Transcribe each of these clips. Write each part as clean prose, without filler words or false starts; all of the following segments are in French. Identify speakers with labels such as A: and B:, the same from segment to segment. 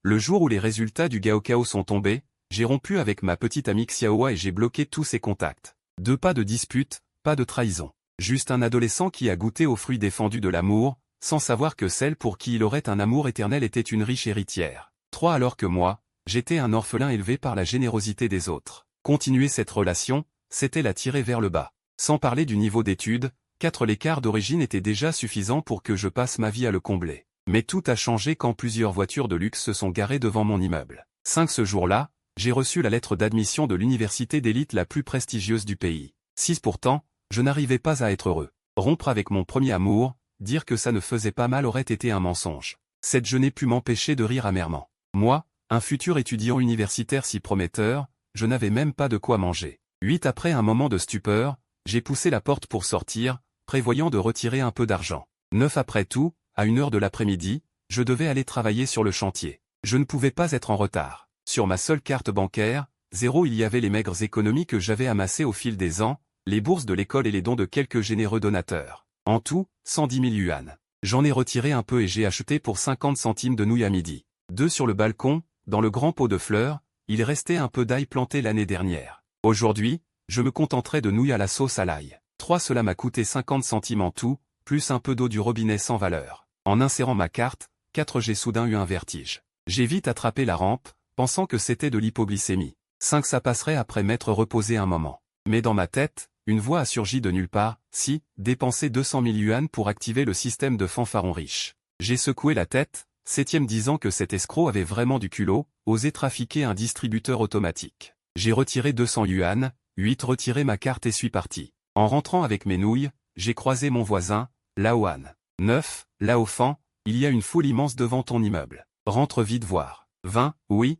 A: Le jour où les résultats du Gaokao sont tombés, j'ai rompu avec ma petite amie Xiaoa et j'ai bloqué tous ses contacts. Pas de dispute, pas de trahison. Juste un adolescent qui a goûté aux fruits défendus de l'amour, sans savoir que celle pour qui il aurait un amour éternel était une riche héritière. 3 Alors que moi, j'étais un orphelin élevé par la générosité des autres. Continuer cette relation, c'était la tirer vers le bas. Sans parler du niveau d'études, 4 l'écart d'origine était déjà suffisant pour que je passe ma vie à le combler. Mais tout a changé quand plusieurs voitures de luxe se sont garées devant mon immeuble. 5 Ce jour-là, j'ai reçu la lettre d'admission de l'université d'élite la plus prestigieuse du pays. 6 Pourtant, je n'arrivais pas à être heureux. Rompre avec mon premier amour, dire que ça ne faisait pas mal aurait été un mensonge. 7 Je n'ai pu m'empêcher de rire amèrement. Moi, un futur étudiant universitaire si prometteur, je n'avais même pas de quoi manger. 8 Après un moment de stupeur, j'ai poussé la porte pour sortir, prévoyant de retirer un peu d'argent. 9 Après tout, à 1 heure de l'après-midi, je devais aller travailler sur le chantier. Je ne pouvais pas être en retard. Sur ma seule carte bancaire, 0 il y avait les maigres économies que j'avais amassées au fil des ans, les bourses de l'école et les dons de quelques généreux donateurs. En tout, 110 000 yuan. J'en ai retiré un peu et j'ai acheté pour 50 centimes de nouilles à midi. 2 Sur le balcon, dans le grand pot de fleurs, il restait un peu d'ail planté l'année dernière. Aujourd'hui, je me contenterai de nouilles à la sauce à l'ail. 3 Cela m'a coûté 50 centimes en tout, plus un peu d'eau du robinet sans valeur. En insérant ma carte, 4 J'ai soudain eu un vertige. J'ai vite attrapé la rampe, pensant que c'était de l'hypoglycémie. 5 Ça passerait après m'être reposé un moment. Mais dans ma tête, une voix a surgi de nulle part, si, dépenser 200 000 yuan pour activer le système de fanfaron riche. J'ai secoué la tête, 7e disant que cet escroc avait vraiment du culot, osé trafiquer un distributeur automatique. J'ai retiré 200 yuan, 8 Retiré ma carte et suis parti. En rentrant avec mes nouilles, j'ai croisé mon voisin, Laoan. 9 Lao Fan, il y a une foule immense devant ton immeuble. Rentre vite voir. 20 Oui,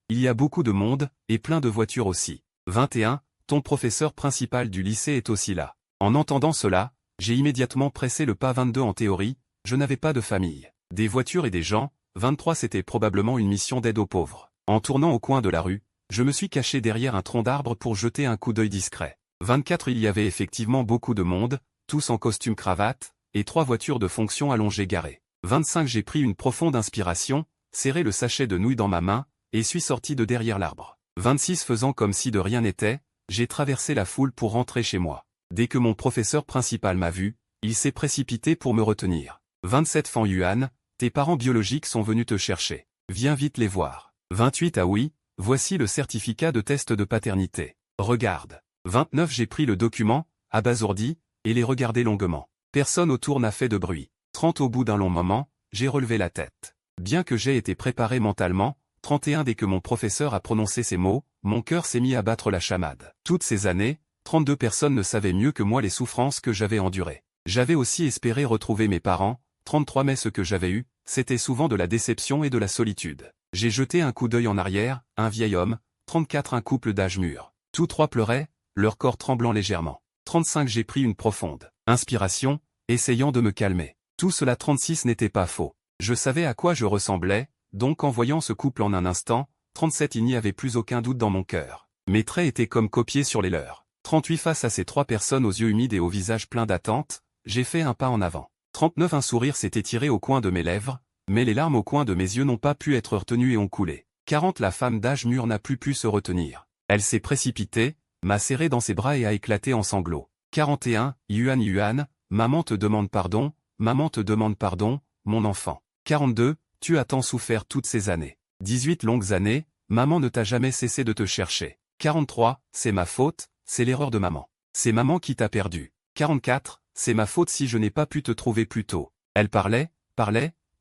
A: il y a beaucoup de monde, et plein de voitures aussi. 21 Ton professeur principal du lycée est aussi là. En entendant cela, j'ai immédiatement pressé le pas. 22 En théorie, je n'avais pas de famille, des voitures et des gens. 23 C'était probablement une mission d'aide aux pauvres. En tournant au coin de la rue, je me suis caché derrière un tronc d'arbre pour jeter un coup d'œil discret. 24 Il y avait effectivement beaucoup de monde, tous en costume cravate, et 3 voitures de fonction allongées garées. 25 J'ai pris une profonde inspiration, serré le sachet de nouilles dans ma main, et suis sorti de derrière l'arbre. 26 Faisant comme si de rien n'était, j'ai traversé la foule pour rentrer chez moi. Dès que mon professeur principal m'a vu, il s'est précipité pour me retenir. 27 Fan Yuan, tes parents biologiques sont venus te chercher. Viens vite les voir. 28 Ah oui, voici le certificat de test de paternité. Regarde. 29 J'ai pris le document, abasourdi, et l'ai regardé longuement. Personne autour n'a fait de bruit. 30 Au bout d'un long moment, j'ai relevé la tête. Bien que j'aie été préparé mentalement, 31 Dès que mon professeur a prononcé ces mots, mon cœur s'est mis à battre la chamade. Toutes ces années, 32 personnes ne savaient mieux que moi les souffrances que j'avais endurées. J'avais aussi espéré retrouver mes parents, 33 Mais ce que j'avais eu, c'était souvent de la déception et de la solitude. J'ai jeté un coup d'œil en arrière, un vieil homme, 34 Un couple d'âge mûr. Tous 3 pleuraient, leur corps tremblant légèrement. 35 J'ai pris une profonde inspiration, essayant de me calmer. Tout cela 36 N'était pas faux. Je savais à quoi je ressemblais, donc en voyant ce couple en un instant, 37 Il n'y avait plus aucun doute dans mon cœur. Mes traits étaient comme copiés sur les leurs. 38 Face à ces 3 personnes aux yeux humides et au visage plein d'attente, j'ai fait un pas en avant. 39 Un sourire s'est étiré au coin de mes lèvres, mais les larmes au coin de mes yeux n'ont pas pu être retenues et ont coulé. 40 La femme d'âge mûr n'a plus pu se retenir. Elle s'est précipitée, m'a serré dans ses bras et a éclaté en sanglots. 41 Yuan, maman te demande pardon, mon enfant. 42 Tu as tant souffert toutes ces années. 18 Longues années, maman ne t'a jamais cessé de te chercher. 43 C'est ma faute, c'est l'erreur de maman. C'est maman qui t'a perdu. 44 C'est ma faute si je n'ai pas pu te trouver plus tôt. Elle parlait,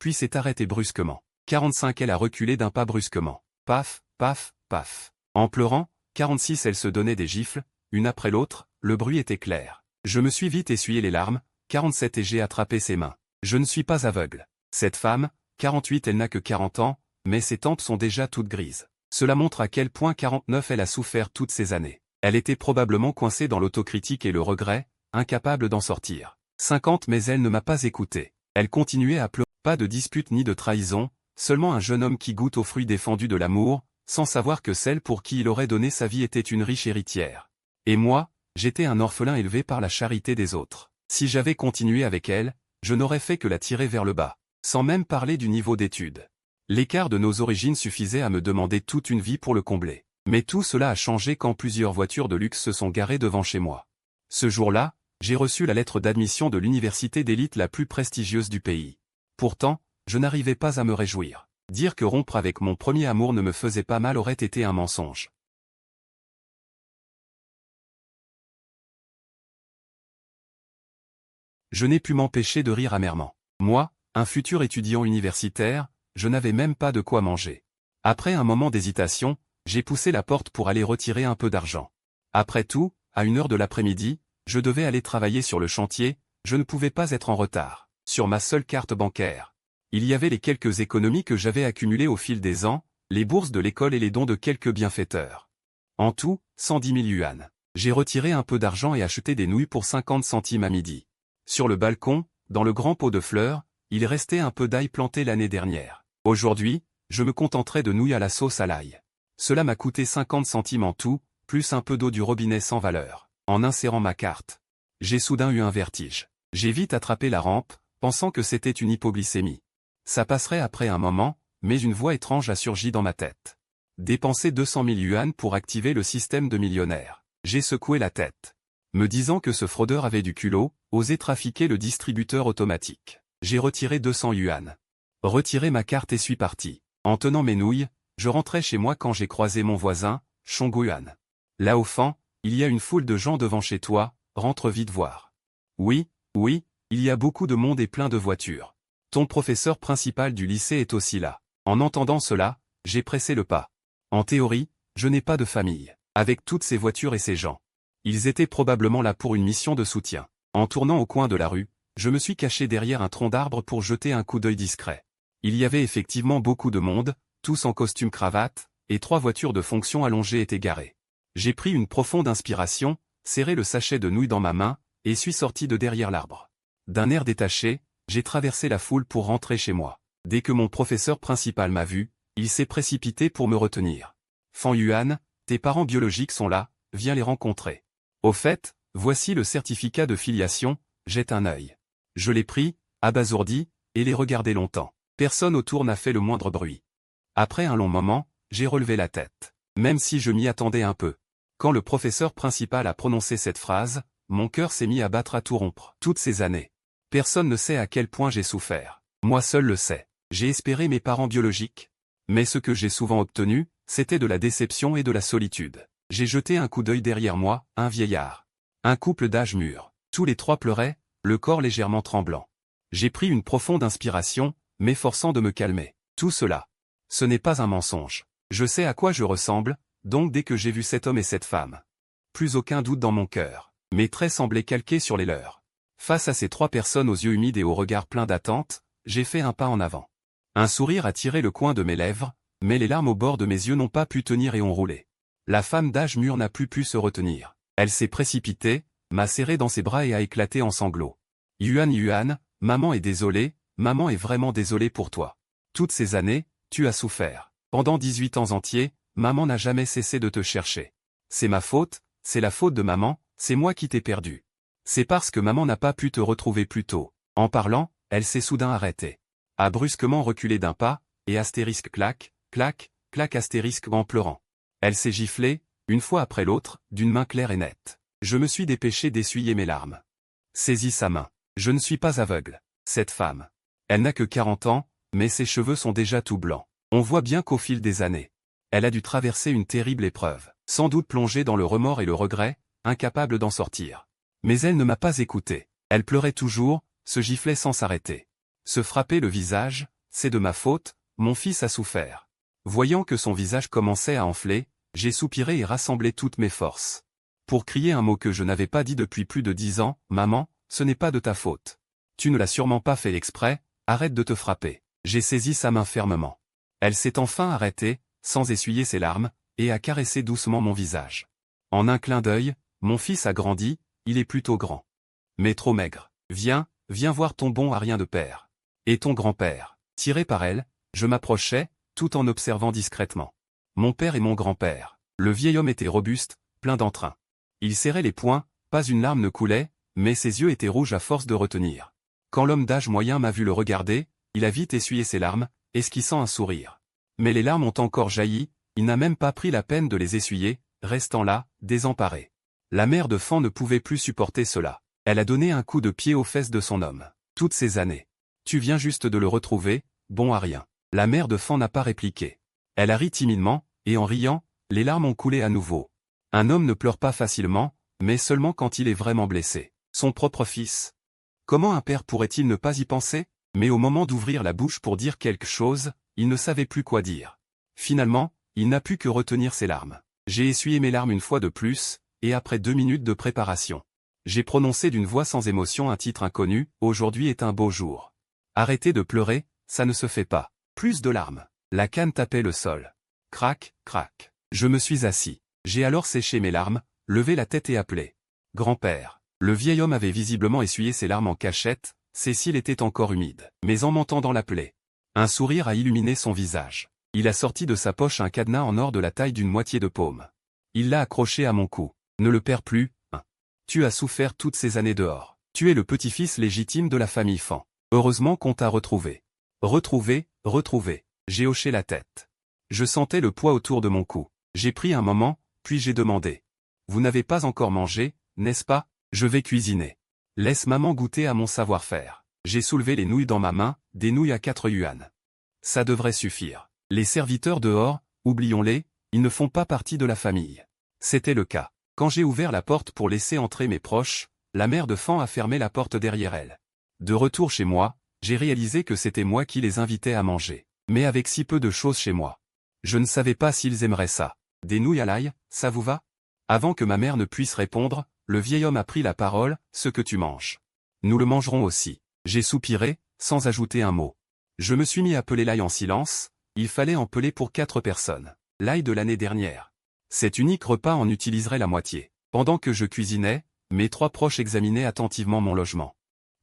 A: puis s'est arrêtée brusquement. 45 Elle a reculé d'un pas brusquement. Paf, paf, paf. En pleurant, 46 Elle se donnait des gifles, une après l'autre, le bruit était clair. Je me suis vite essuyé les larmes, 47 Et j'ai attrapé ses mains. Je ne suis pas aveugle. Cette femme, 48 Elle n'a que 40 ans, mais ses tempes sont déjà toutes grises. Cela montre à quel point 49 Elle a souffert toutes ces années. Elle était probablement coincée dans l'autocritique et le regret, incapable d'en sortir. 50 Mais elle ne m'a pas écouté. Elle continuait à pleurer. Pas de dispute ni de trahison, seulement un jeune homme qui goûte aux fruits défendus de l'amour, sans savoir que celle pour qui il aurait donné sa vie était une riche héritière. Et moi, j'étais un orphelin élevé par la charité des autres. Si j'avais continué avec elle, je n'aurais fait que la tirer vers le bas. Sans même parler du niveau d'études. L'écart de nos origines suffisait à me demander toute une vie pour le combler. Mais tout cela a changé quand plusieurs voitures de luxe se sont garées devant chez moi. Ce jour-là, j'ai reçu la lettre d'admission de l'université d'élite la plus prestigieuse du pays. Pourtant, je n'arrivais pas à me réjouir. Dire que rompre avec mon premier amour ne me faisait pas mal aurait été un mensonge. Je n'ai pu m'empêcher de rire amèrement. Moi, un futur étudiant universitaire, je n'avais même pas de quoi manger. Après un moment d'hésitation, j'ai poussé la porte pour aller retirer un peu d'argent. Après tout, à 1h de l'après-midi, je devais aller travailler sur le chantier, je ne pouvais pas être en retard. Sur ma seule carte bancaire, il y avait les quelques économies que j'avais accumulées au fil des ans, les bourses de l'école et les dons de quelques bienfaiteurs. En tout, 110 000 yuans. J'ai retiré un peu d'argent et acheté des nouilles pour 50 centimes à midi. Sur le balcon, dans le grand pot de fleurs, il restait un peu d'ail planté l'année dernière. Aujourd'hui, je me contenterai de nouilles à la sauce à l'ail. Cela m'a coûté 50 centimes en tout, plus un peu d'eau du robinet sans valeur. En insérant ma carte, j'ai soudain eu un vertige. J'ai vite attrapé la rampe, pensant que c'était une hypoglycémie. Ça passerait après un moment, mais une voix étrange a surgi dans ma tête. Dépenser 200 000 yuan pour activer le système de millionnaire. J'ai secoué la tête, me disant que ce fraudeur avait du culot, osé trafiquer le distributeur automatique. J'ai retiré 200 yuan. Retiré ma carte et suis parti. En tenant mes nouilles, je rentrais chez moi quand j'ai croisé mon voisin, Chongguan. Là au fond, il y a une foule de gens devant chez toi, rentre vite voir. Oui, oui, il y a beaucoup de monde et plein de voitures. Ton professeur principal du lycée est aussi là. En entendant cela, j'ai pressé le pas. En théorie, je n'ai pas de famille. Avec toutes ces voitures et ces gens. Ils étaient probablement là pour une mission de soutien. En tournant au coin de la rue, je me suis caché derrière un tronc d'arbre pour jeter un coup d'œil discret. Il y avait effectivement beaucoup de monde, tous en costume cravate, et 3 voitures de fonction allongées étaient garées. J'ai pris une profonde inspiration, serré le sachet de nouilles dans ma main, et suis sorti de derrière l'arbre. D'un air détaché, j'ai traversé la foule pour rentrer chez moi. Dès que mon professeur principal m'a vu, il s'est précipité pour me retenir. Fan Yuan, tes parents biologiques sont là, viens les rencontrer. Au fait, voici le certificat de filiation, jette un œil. Je l'ai pris, abasourdi, et l'ai regardé longtemps. Personne autour n'a fait le moindre bruit. Après un long moment, j'ai relevé la tête. Même si je m'y attendais un peu. Quand le professeur principal a prononcé cette phrase, mon cœur s'est mis à battre à tout rompre. Toutes ces années. Personne ne sait à quel point j'ai souffert. Moi seul le sais. J'ai espéré mes parents biologiques. Mais ce que j'ai souvent obtenu, c'était de la déception et de la solitude. J'ai jeté un coup d'œil derrière moi, un vieillard. Un couple d'âge mûr. Tous les 3 pleuraient, le corps légèrement tremblant. J'ai pris une profonde inspiration, m'efforçant de me calmer. Tout cela. Ce n'est pas un mensonge. Je sais à quoi je ressemble, donc dès que j'ai vu cet homme et cette femme. Plus aucun doute dans mon cœur. Mes traits semblaient calqués sur les leurs. Face à ces 3 personnes aux yeux humides et au regard plein d'attente, j'ai fait un pas en avant. Un sourire a tiré le coin de mes lèvres, mais les larmes au bord de mes yeux n'ont pas pu tenir et ont roulé. La femme d'âge mûr n'a plus pu se retenir. Elle s'est précipitée, m'a serré dans ses bras et a éclaté en sanglots. Yuan Yuan, maman est désolée, maman est vraiment désolée pour toi. Toutes ces années, tu as souffert. Pendant 18 ans entiers, maman n'a jamais cessé de te chercher. C'est ma faute, c'est la faute de maman, c'est moi qui t'ai perdu. C'est parce que maman n'a pas pu te retrouver plus tôt. En parlant, elle s'est soudain arrêtée. A brusquement reculé d'un pas, et astérisque clac, clac, clac astérisque en pleurant. Elle s'est giflée, une fois après l'autre, d'une main claire et nette. Je me suis dépêché d'essuyer mes larmes. Saisis sa main. Je ne suis pas aveugle. Cette femme. Elle n'a que 40 ans, mais ses cheveux sont déjà tout blancs. On voit bien qu'au fil des années, elle a dû traverser une terrible épreuve, sans doute plongée dans le remords et le regret, incapable d'en sortir. Mais elle ne m'a pas écouté. Elle pleurait toujours, se giflait sans s'arrêter. Se frapper le visage, c'est de ma faute, mon fils a souffert. Voyant que son visage commençait à enfler, j'ai soupiré et rassemblé toutes mes forces. Pour crier un mot que je n'avais pas dit depuis plus de 10 ans, maman, ce n'est pas de ta faute. Tu ne l'as sûrement pas fait exprès, arrête de te frapper. J'ai saisi sa main fermement. Elle s'est enfin arrêtée, sans essuyer ses larmes, et a caressé doucement mon visage. En un clin d'œil, mon fils a grandi, il est plutôt grand. Mais trop maigre. Viens, viens voir ton bon à rien de père. Et ton grand-père. Tiré par elle, je m'approchais, tout en observant discrètement. Mon père et mon grand-père. Le vieil homme était robuste, plein d'entrain. Il serrait les poings, pas une larme ne coulait, mais ses yeux étaient rouges à force de retenir. Quand l'homme d'âge moyen m'a vu le regarder, il a vite essuyé ses larmes, esquissant un sourire. Mais les larmes ont encore jailli, il n'a même pas pris la peine de les essuyer, restant là, désemparé. La mère de Fan ne pouvait plus supporter cela. Elle a donné un coup de pied aux fesses de son homme. Toutes ces années. Tu viens juste de le retrouver, bon à rien. La mère de Fan n'a pas répliqué. Elle a ri timidement, et en riant, les larmes ont coulé à nouveau. Un homme ne pleure pas facilement, mais seulement quand il est vraiment blessé. Son propre fils. Comment un père pourrait-il ne pas y penser? Mais au moment d'ouvrir la bouche pour dire quelque chose, il ne savait plus quoi dire. Finalement, il n'a pu que retenir ses larmes. J'ai essuyé mes larmes une fois de plus, et après 2 minutes de préparation. J'ai prononcé d'une voix sans émotion un titre inconnu, « Aujourd'hui est un beau jour ». Arrêtez de pleurer, ça ne se fait pas. Plus de larmes. La canne tapait le sol. Crac, crac. Je me suis assis. J'ai alors séché mes larmes, levé la tête et appelé. « Grand-père ». Le vieil homme avait visiblement essuyé ses larmes en cachette, ses cils étaient encore humides. Mais en m'entendant l'appeler, un sourire a illuminé son visage. Il a sorti de sa poche un cadenas en or de la taille d'une moitié de paume. Il l'a accroché à mon cou. Ne le perds plus, hein. Tu as souffert toutes ces années dehors. Tu es le petit-fils légitime de la famille Fan. Heureusement qu'on t'a retrouvé. Retrouvé, retrouvé. J'ai hoché la tête. Je sentais le poids autour de mon cou. J'ai pris un moment, puis j'ai demandé. Vous n'avez pas encore mangé, n'est-ce pas? Je vais cuisiner. Laisse maman goûter à mon savoir-faire. J'ai soulevé les nouilles dans ma main, des nouilles à 4 yuans. Ça devrait suffire. Les serviteurs dehors, oublions-les, ils ne font pas partie de la famille. C'était le cas. Quand j'ai ouvert la porte pour laisser entrer mes proches, la mère de Fan a fermé la porte derrière elle. De retour chez moi, j'ai réalisé que c'était moi qui les invitais à manger. Mais avec si peu de choses chez moi. Je ne savais pas s'ils aimeraient ça. Des nouilles à l'ail, ça vous va? Avant que ma mère ne puisse répondre, le vieil homme a pris la parole, « Ce que tu manges. Nous le mangerons aussi. » J'ai soupiré, sans ajouter un mot. Je me suis mis à peler l'ail en silence, il fallait en peler pour 4 personnes. L'ail de l'année dernière. Cet unique repas en utiliserait la moitié. Pendant que je cuisinais, mes 3 proches examinaient attentivement mon logement.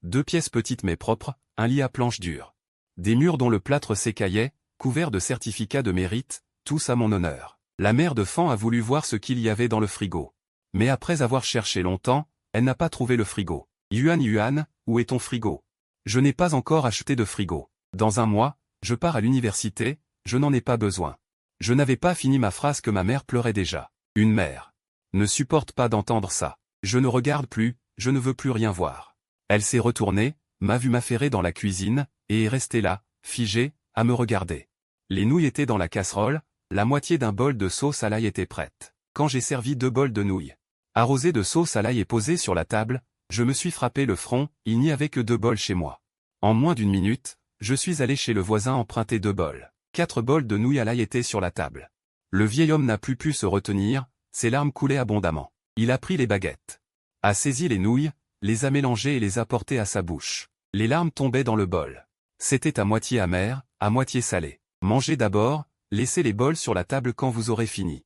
A: 2 pièces petites mais propres, un lit à planches dures. Des murs dont le plâtre s'écaillait, couverts de certificats de mérite, tous à mon honneur. La mère de Fan a voulu voir ce qu'il y avait dans le frigo. Mais après avoir cherché longtemps, elle n'a pas trouvé le frigo. Yuan, où est ton frigo? Je n'ai pas encore acheté de frigo. Dans un mois, je pars à l'université, je n'en ai pas besoin. Je n'avais pas fini ma phrase que ma mère pleurait déjà. Une mère ne supporte pas d'entendre ça. Je ne regarde plus, je ne veux plus rien voir. Elle s'est retournée, m'a vu m'affairer dans la cuisine, et est restée là, figée, à me regarder. Les nouilles étaient dans la casserole, la moitié d'un bol de sauce à l'ail était prête. Quand j'ai servi 2 bols de nouilles arrosées de sauce à l'ail et posées sur la table, je me suis frappé le front, il n'y avait que 2 bols chez moi. En moins d'1 minute, je suis allé chez le voisin emprunter 2 bols. 4 bols de nouilles à l'ail étaient sur la table. Le vieil homme n'a plus pu se retenir, ses larmes coulaient abondamment. Il a pris les baguettes, a saisi les nouilles, les a mélangées et les a portées à sa bouche. Les larmes tombaient dans le bol. C'était à moitié amer, à moitié salé. Mangez d'abord, laissez les bols sur la table quand vous aurez fini.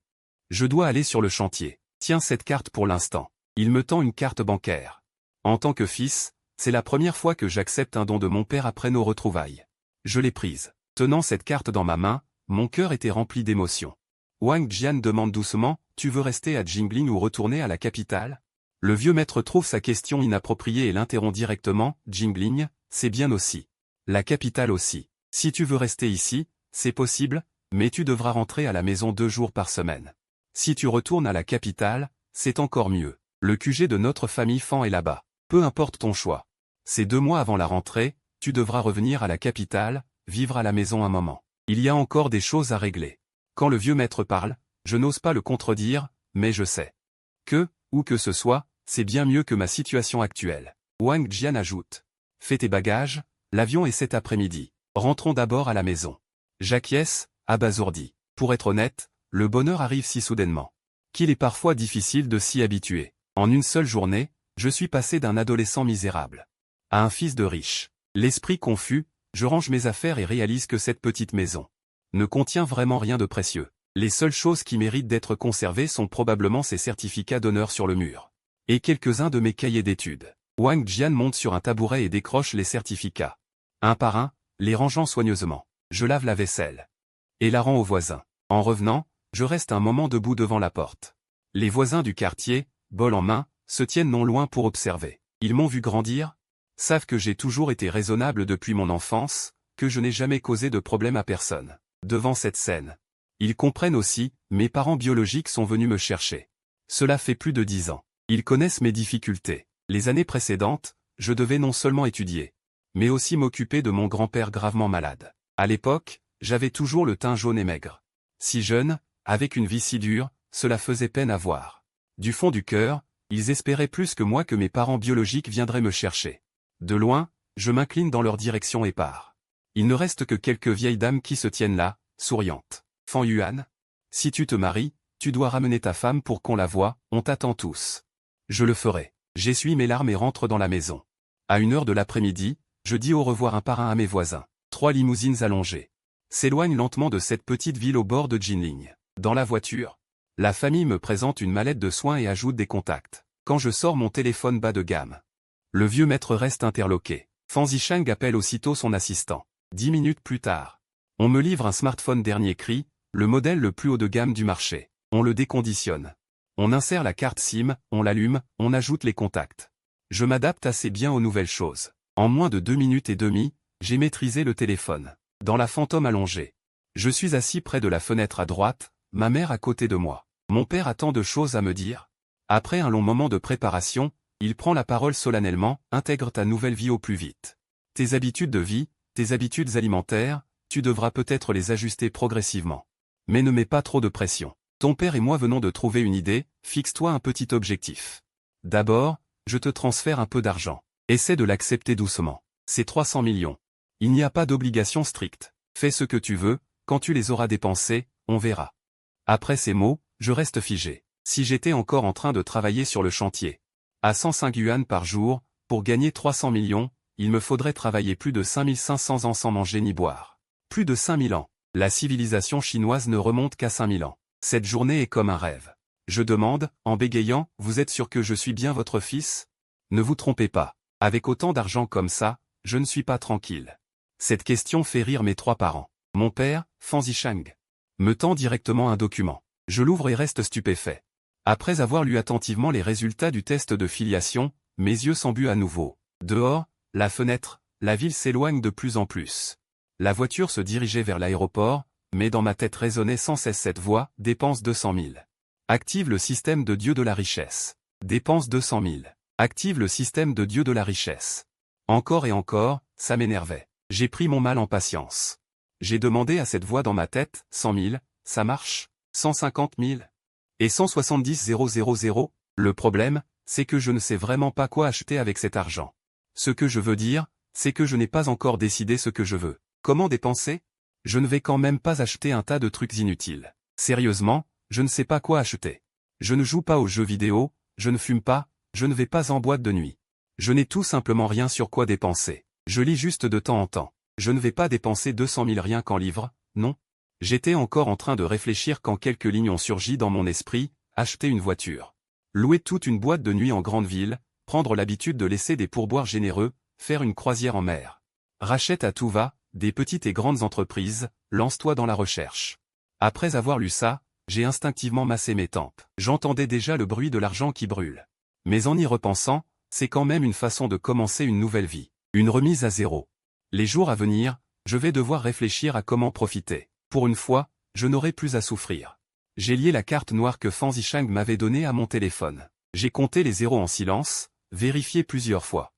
A: Je dois aller sur le chantier. Tiens cette carte pour l'instant. Il me tend une carte bancaire. En tant que fils, c'est la première fois que j'accepte un don de mon père après nos retrouvailles. Je l'ai prise. Tenant cette carte dans ma main, mon cœur était rempli d'émotion. Wang Jian demande doucement, « Tu veux rester à Jingling ou retourner à la capitale ?» Le vieux maître trouve sa question inappropriée et l'interrompt directement, « Jingling, c'est bien aussi. La capitale aussi. Si tu veux rester ici, c'est possible, mais tu devras rentrer à la maison 2 jours par semaine. Si tu retournes à la capitale, c'est encore mieux. Le QG de notre famille Fan est là-bas. Peu importe ton choix. C'est 2 mois avant la rentrée, tu devras revenir à la capitale, vivre à la maison un moment. Il y a encore des choses à régler. » Quand le vieux maître parle, je n'ose pas le contredire, mais je sais que, où que ce soit, c'est bien mieux que ma situation actuelle. Wang Jian ajoute. Fais tes bagages, l'avion est cet après-midi. Rentrons d'abord à la maison. J'acquiesce, abasourdi. Pour être honnête, le bonheur arrive si soudainement qu'il est parfois difficile de s'y habituer. En une seule journée, je suis passé d'un adolescent misérable à un fils de riche. L'esprit confus, je range mes affaires et réalise que cette petite maison ne contient vraiment rien de précieux. Les seules choses qui méritent d'être conservées sont probablement ces certificats d'honneur sur le mur. Et quelques-uns de mes cahiers d'études. Wang Jian monte sur un tabouret et décroche les certificats. Un par un, les rangeant soigneusement. Je lave la vaisselle et la rends aux voisins. En revenant, je reste un moment debout devant la porte. Les voisins du quartier, bol en main, se tiennent non loin pour observer. Ils m'ont vu grandir, savent que j'ai toujours été raisonnable depuis mon enfance, que je n'ai jamais causé de problème à personne. Devant cette scène. Ils comprennent aussi, mes parents biologiques sont venus me chercher. Cela fait plus de 10 ans. Ils connaissent mes difficultés. Les années précédentes, je devais non seulement étudier, mais aussi m'occuper de mon grand-père gravement malade. À l'époque, j'avais toujours le teint jaune et maigre. Si jeune, avec une vie si dure, cela faisait peine à voir. Du fond du cœur, ils espéraient plus que moi que mes parents biologiques viendraient me chercher. De loin, je m'incline dans leur direction épars. Il ne reste que quelques vieilles dames qui se tiennent là, souriantes. Fan Yuan, si tu te maries, tu dois ramener ta femme pour qu'on la voie, on t'attend tous. Je le ferai. J'essuie mes larmes et rentre dans la maison. À 1h de l'après-midi, je dis au revoir un par un à mes voisins. 3 limousines allongées s'éloignent lentement de cette petite ville au bord de Jinling. Dans la voiture, la famille me présente une mallette de soins et ajoute des contacts. Quand je sors mon téléphone bas de gamme, le vieux maître reste interloqué. Fan Zisheng appelle aussitôt son assistant. 10 minutes plus tard, on me livre un smartphone dernier cri, le modèle le plus haut de gamme du marché. On le déconditionne. On insère la carte SIM, on l'allume, on ajoute les contacts. Je m'adapte assez bien aux nouvelles choses. En moins de 2 minutes et demie, j'ai maîtrisé le téléphone. Dans la fantôme allongée. Je suis assis près de la fenêtre à droite, ma mère à côté de moi. Mon père a tant de choses à me dire. Après un long moment de préparation, il prend la parole solennellement, intègre ta nouvelle vie au plus vite. Tes habitudes de vie, tes habitudes alimentaires, tu devras peut-être les ajuster progressivement. Mais ne mets pas trop de pression. Ton père et moi venons de trouver une idée, fixe-toi un petit objectif. D'abord, je te transfère un peu d'argent. Essaie de l'accepter doucement. C'est 300 millions. Il n'y a pas d'obligation stricte. Fais ce que tu veux, quand tu les auras dépensés, on verra. Après ces mots, je reste figé. Si j'étais encore en train de travailler sur le chantier, à 105 yuan par jour, pour gagner 300 millions, il me faudrait travailler plus de 5500 ans sans manger ni boire. Plus de 5000 ans. La civilisation chinoise ne remonte qu'à 5000 ans. Cette journée est comme un rêve. Je demande, en bégayant, vous êtes sûr que je suis bien votre fils? Ne vous trompez pas. Avec autant d'argent comme ça, je ne suis pas tranquille. Cette question fait rire mes 3 parents. Mon père, Fan Zisheng, me tend directement un document. Je l'ouvre et reste stupéfait. Après avoir lu attentivement les résultats du test de filiation, mes yeux s'embuent à nouveau. Dehors, la fenêtre, la ville s'éloigne de plus en plus. La voiture se dirigeait vers l'aéroport, mais dans ma tête résonnait sans cesse cette voix, dépense 200 000. Active le système de Dieu de la richesse. Dépense 200 000. Active le système de Dieu de la richesse. Encore et encore, ça m'énervait. J'ai pris mon mal en patience. J'ai demandé à cette voix dans ma tête, 100 000, ça marche? 150 000? Et 170 000? Le problème, c'est que je ne sais vraiment pas quoi acheter avec cet argent. Ce que je veux dire, c'est que je n'ai pas encore décidé ce que je veux. Comment dépenser? Je ne vais quand même pas acheter un tas de trucs inutiles. Sérieusement, je ne sais pas quoi acheter. Je ne joue pas aux jeux vidéo, je ne fume pas, je ne vais pas en boîte de nuit. Je n'ai tout simplement rien sur quoi dépenser. Je lis juste de temps en temps. Je ne vais pas dépenser 200 000 rien qu'en livres, non. J'étais encore en train de réfléchir quand quelques lignes ont surgi dans mon esprit, acheter une voiture. Louer toute une boîte de nuit en grande ville, prendre l'habitude de laisser des pourboires généreux, faire une croisière en mer. Rachète à tout va, des petites et grandes entreprises, lance-toi dans la recherche. Après avoir lu ça, j'ai instinctivement massé mes tempes. J'entendais déjà le bruit de l'argent qui brûle. Mais en y repensant, c'est quand même une façon de commencer une nouvelle vie. Une remise à zéro. Les jours à venir, je vais devoir réfléchir à comment profiter. Pour une fois, je n'aurai plus à souffrir. J'ai lié la carte noire que Fan Zisheng m'avait donnée à mon téléphone. J'ai compté les zéros en silence, vérifié plusieurs fois.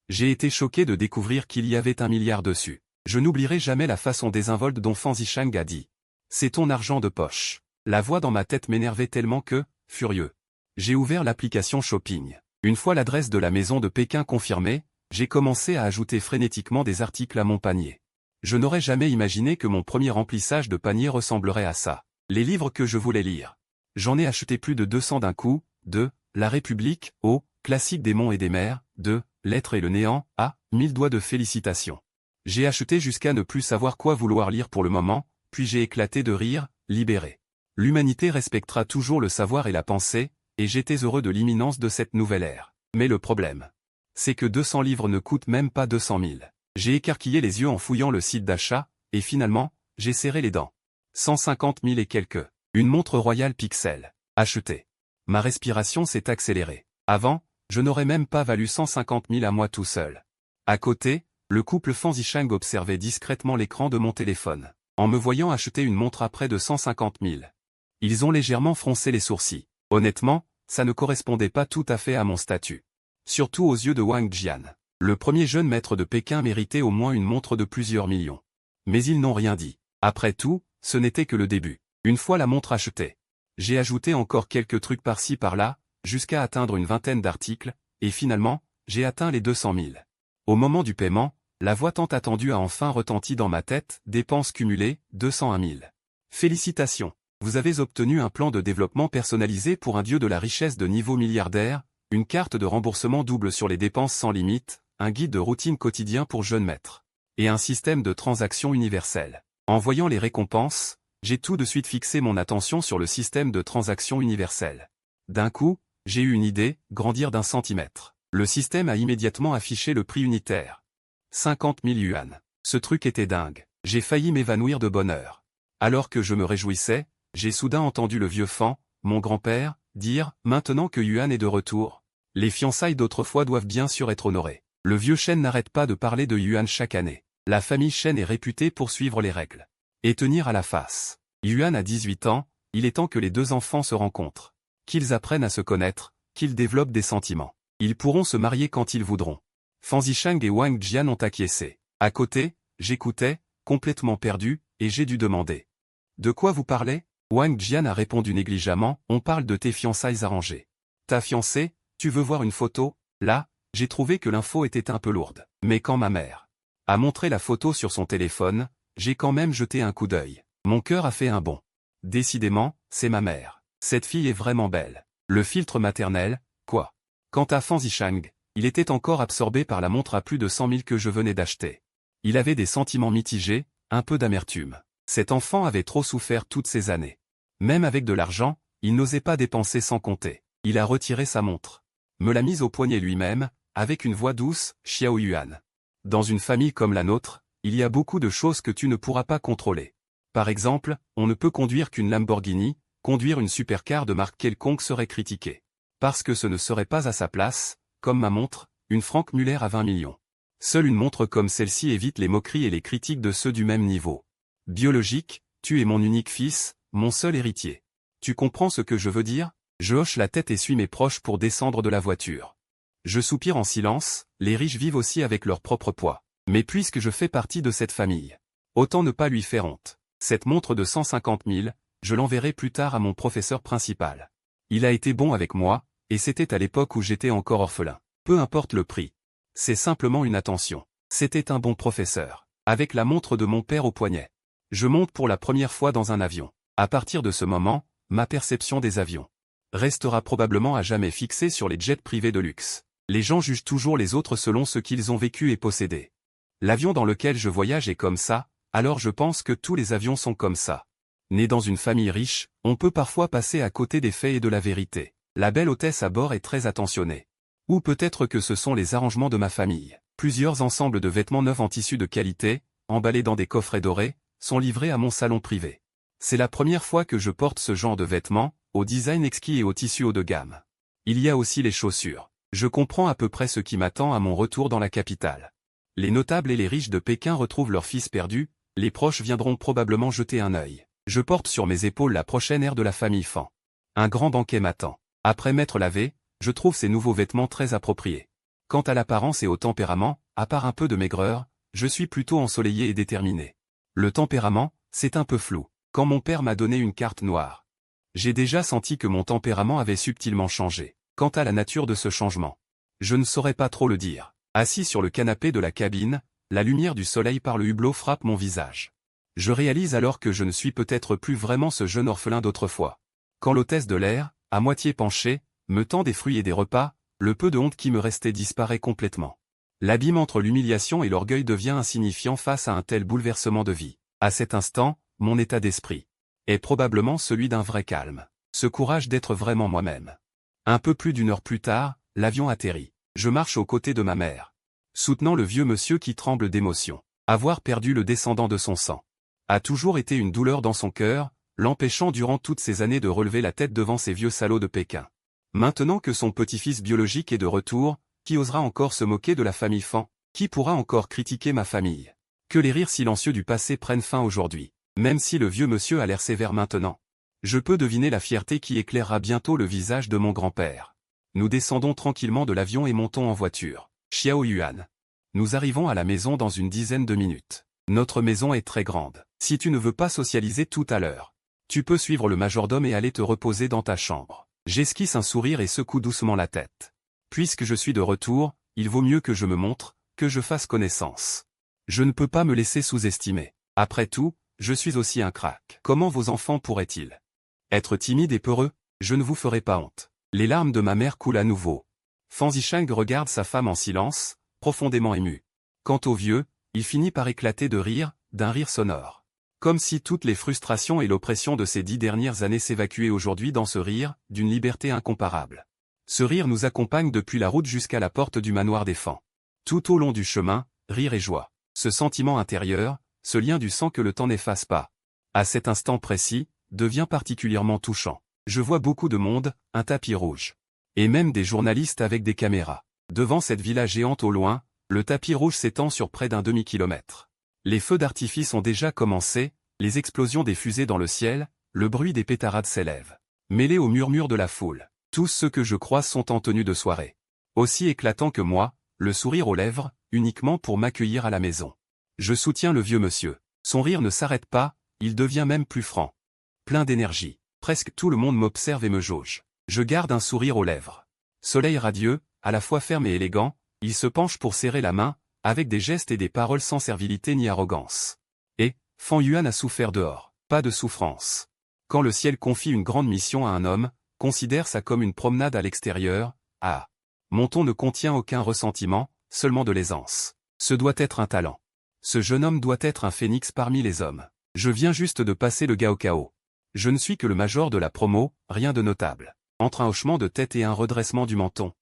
A: J'ai été choqué de découvrir qu'il y avait 1 milliard dessus. Je n'oublierai jamais la façon désinvolte dont Fan Zisheng a dit. C'est ton argent de poche. La voix dans ma tête m'énervait tellement que, furieux, j'ai ouvert l'application Shopping. Une fois l'adresse de la maison de Pékin confirmée, j'ai commencé à ajouter frénétiquement des articles à mon panier. Je n'aurais jamais imaginé que mon premier remplissage de panier ressemblerait à ça. Les livres que je voulais lire. J'en ai acheté plus de 200 d'un coup, de La République, au Classique des monts et des mers, de L'être et le néant, à 1000 doigts de félicitations. J'ai acheté jusqu'à ne plus savoir quoi vouloir lire pour le moment, puis j'ai éclaté de rire, libéré. L'humanité respectera toujours le savoir et la pensée, et j'étais heureux de l'imminence de cette nouvelle ère. Mais le problème, c'est que 200 livres ne coûtent même pas 200 000. J'ai écarquillé les yeux en fouillant le site d'achat, et finalement, j'ai serré les dents. 150 000 et quelques. Une montre Royal Pixel. Achetée. Ma respiration s'est accélérée. Avant, je n'aurais même pas valu 150 000 à moi tout seul. À côté, Le couple Fan Zisheng observait discrètement l'écran de mon téléphone. En me voyant acheter une montre à près de 150 000. Ils ont légèrement froncé les sourcils. Honnêtement, ça ne correspondait pas tout à fait à mon statut. Surtout aux yeux de Wang Jian. Le premier jeune maître de Pékin méritait au moins une montre de plusieurs millions. Mais ils n'ont rien dit. Après tout, ce n'était que le début. Une fois la montre achetée, j'ai ajouté encore quelques trucs par-ci par-là, jusqu'à atteindre une vingtaine d'articles, et finalement, j'ai atteint les 200 000. Au moment du paiement, la voix tant attendue a enfin retenti dans ma tête, dépenses cumulées, 201 000. Félicitations, vous avez obtenu un plan de développement personnalisé pour un dieu de la richesse de niveau milliardaire, une carte de remboursement double sur les dépenses sans limite, un guide de routine quotidien pour jeunes maîtres, et un système de transactions universel. En voyant les récompenses, j'ai tout de suite fixé mon attention sur le système de transactions universel. D'un coup, j'ai eu une idée, grandir d'1 centimètre. Le système a immédiatement affiché le prix unitaire. 50 000 yuan. Ce truc était dingue. J'ai failli m'évanouir de bonheur. Alors que je me réjouissais, j'ai soudain entendu le vieux Fan, mon grand-père, dire « Maintenant que Yuan est de retour, les fiançailles d'autrefois doivent bien sûr être honorées. » Le vieux Shen n'arrête pas de parler de Yuan chaque année. La famille Shen est réputée pour suivre les règles et tenir à la face. Yuan a 18 ans, il est temps que les deux enfants se rencontrent. Qu'ils apprennent à se connaître, qu'ils développent des sentiments. Ils pourront se marier quand ils voudront. Fan Zisheng et Wang Jian ont acquiescé. À côté, j'écoutais, complètement perdu, et j'ai dû demander. De quoi vous parlez? Wang Jian a répondu négligemment, on parle de tes fiançailles arrangées. Ta fiancée, tu veux voir une photo? Là, j'ai trouvé que l'info était un peu lourde. Mais quand ma mère a montré la photo sur son téléphone, j'ai quand même jeté un coup d'œil. Mon cœur a fait un bond. Décidément, c'est ma mère. Cette fille est vraiment belle. Le filtre maternel, quoi. Quant à Fan Zisheng, il était encore absorbé par la montre à plus de 100 000 que je venais d'acheter. Il avait des sentiments mitigés, un peu d'amertume. Cet enfant avait trop souffert toutes ces années. Même avec de l'argent, il n'osait pas dépenser sans compter. Il a retiré sa montre. Me l'a mise au poignet lui-même, avec une voix douce, Xiao Yuan. Dans une famille comme la nôtre, il y a beaucoup de choses que tu ne pourras pas contrôler. Par exemple, on ne peut conduire qu'une Lamborghini, conduire une supercar de marque quelconque serait critiqué. Parce que ce ne serait pas à sa place, comme ma montre, une Franck Muller à 20 millions. Seule une montre comme celle-ci évite les moqueries et les critiques de ceux du même niveau. Biologique, tu es mon unique fils, mon seul héritier. Tu comprends ce que je veux dire? Je hoche la tête et suis mes proches pour descendre de la voiture. Je soupire en silence, les riches vivent aussi avec leur propre poids. Mais puisque je fais partie de cette famille, autant ne pas lui faire honte. Cette montre de 150 000, je l'enverrai plus tard à mon professeur principal. Il a été bon avec moi, et c'était à l'époque où j'étais encore orphelin. Peu importe le prix. C'est simplement une attention. C'était un bon professeur. Avec la montre de mon père au poignet. Je monte pour la première fois dans un avion. À partir de ce moment, ma perception des avions restera probablement à jamais fixée sur les jets privés de luxe. Les gens jugent toujours les autres selon ce qu'ils ont vécu et possédé. L'avion dans lequel je voyage est comme ça, alors je pense que tous les avions sont comme ça. Né dans une famille riche, on peut parfois passer à côté des faits et de la vérité. La belle hôtesse à bord est très attentionnée. Ou peut-être que ce sont les arrangements de ma famille. Plusieurs ensembles de vêtements neufs en tissu de qualité, emballés dans des coffrets dorés, sont livrés à mon salon privé. C'est la première fois que je porte ce genre de vêtements, au design exquis et au tissu haut de gamme. Il y a aussi les chaussures. Je comprends à peu près ce qui m'attend à mon retour dans la capitale. Les notables et les riches de Pékin retrouvent leur fils perdu, les proches viendront probablement jeter un œil. Je porte sur mes épaules la prochaine ère de la famille Fan. Un grand banquet m'attend. Après m'être lavé, je trouve ces nouveaux vêtements très appropriés. Quant à l'apparence et au tempérament, à part un peu de maigreur, je suis plutôt ensoleillé et déterminé. Le tempérament, c'est un peu flou. Quand mon père m'a donné une carte noire, j'ai déjà senti que mon tempérament avait subtilement changé. Quant à la nature de ce changement, je ne saurais pas trop le dire. Assis sur le canapé de la cabine, la lumière du soleil par le hublot frappe mon visage. Je réalise alors que je ne suis peut-être plus vraiment ce jeune orphelin d'autrefois. Quand l'hôtesse de l'air, à moitié penchée, me tend des fruits et des repas, le peu de honte qui me restait disparaît complètement. L'abîme entre l'humiliation et l'orgueil devient insignifiant face à un tel bouleversement de vie. À cet instant, mon état d'esprit est probablement celui d'un vrai calme. Ce courage d'être vraiment moi-même. Un peu plus d'1 heure plus tard, l'avion atterrit. Je marche aux côtés de ma mère, soutenant le vieux monsieur qui tremble d'émotion. Avoir perdu le descendant de son sang a toujours été une douleur dans son cœur, l'empêchant durant toutes ces années de relever la tête devant ces vieux salauds de Pékin. Maintenant que son petit-fils biologique est de retour, qui osera encore se moquer de la famille Fan? Qui pourra encore critiquer ma famille? Que les rires silencieux du passé prennent fin aujourd'hui. Même si le vieux monsieur a l'air sévère maintenant. Je peux deviner la fierté qui éclairera bientôt le visage de mon grand-père. Nous descendons tranquillement de l'avion et montons en voiture. Xiao Yuan. Nous arrivons à la maison dans une dizaine de minutes. Notre maison est très grande. Si tu ne veux pas socialiser tout à l'heure, tu peux suivre le majordome et aller te reposer dans ta chambre. J'esquisse un sourire et secoue doucement la tête. Puisque je suis de retour, il vaut mieux que je me montre, que je fasse connaissance. Je ne peux pas me laisser sous-estimer. Après tout, je suis aussi un crack. Comment vos enfants pourraient-ils être timides et peureux? Je ne vous ferai pas honte. Les larmes de ma mère coulent à nouveau. Fan Zisheng regarde sa femme en silence, profondément ému. Quant au vieux, il finit par éclater de rire, d'un rire sonore. Comme si toutes les frustrations et l'oppression de ces 10 dernières années s'évacuaient aujourd'hui dans ce rire, d'une liberté incomparable. Ce rire nous accompagne depuis la route jusqu'à la porte du manoir des Fan. Tout au long du chemin, rire et joie. Ce sentiment intérieur, ce lien du sang que le temps n'efface pas. À cet instant précis, devient particulièrement touchant. Je vois beaucoup de monde, un tapis rouge. Et même des journalistes avec des caméras. Devant cette villa géante au loin, le tapis rouge s'étend sur près d'un demi-kilomètre. Les feux d'artifice ont déjà commencé, les explosions des fusées dans le ciel, le bruit des pétarades s'élève. Mêlé au murmure de la foule, tous ceux que je croise sont en tenue de soirée. Aussi éclatants que moi, le sourire aux lèvres, uniquement pour m'accueillir à la maison. Je soutiens le vieux monsieur. Son rire ne s'arrête pas, il devient même plus franc. Plein d'énergie. Presque tout le monde m'observe et me jauge. Je garde un sourire aux lèvres. Soleil radieux, à la fois ferme et élégant, il se penche pour serrer la main, avec des gestes et des paroles sans servilité ni arrogance. Et, Fan Yuan a souffert dehors, pas de souffrance. Quand le ciel confie une grande mission à un homme, considère ça comme une promenade à l'extérieur, ah. Mon ton ne contient aucun ressentiment, seulement de l'aisance. Ce doit être un talent. Ce jeune homme doit être un phénix parmi les hommes. Je viens juste de passer le Gaokao. Je ne suis que le major de la promo, rien de notable. Entre un hochement de tête et un redressement du menton.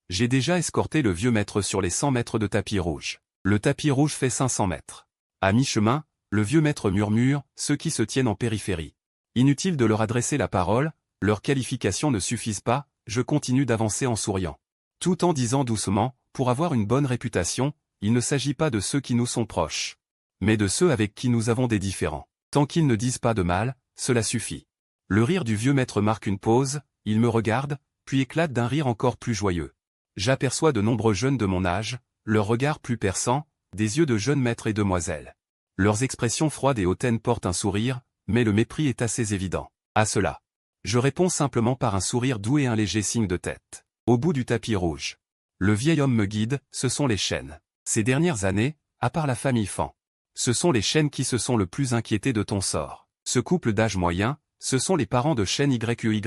A: J'ai déjà escorté le vieux maître sur les 100 mètres de tapis rouge. Le tapis rouge fait 500 mètres. À mi-chemin, le vieux maître murmure, ceux qui se tiennent en périphérie. Inutile de leur adresser la parole, leurs qualifications ne suffisent pas, je continue d'avancer en souriant. Tout en disant doucement, pour avoir une bonne réputation, il ne s'agit pas de ceux qui nous sont proches. Mais de ceux avec qui nous avons des différends. Tant qu'ils ne disent pas de mal, cela suffit. Le rire du vieux maître marque une pause, il me regarde, puis éclate d'un rire encore plus joyeux. J'aperçois de nombreux jeunes de mon âge, leurs regards plus perçants, des yeux de jeunes maîtres et demoiselles. Leurs expressions froides et hautaines portent un sourire, mais le mépris est assez évident. À cela, je réponds simplement par un sourire doux et un léger signe de tête. Au bout du tapis rouge. Le vieil homme me guide, ce sont les chênes. Ces dernières années, à part la famille Fan. Ce sont les chênes qui se sont le plus inquiétés de ton sort. Ce couple d'âge moyen, ce sont les parents de chêne YQYE.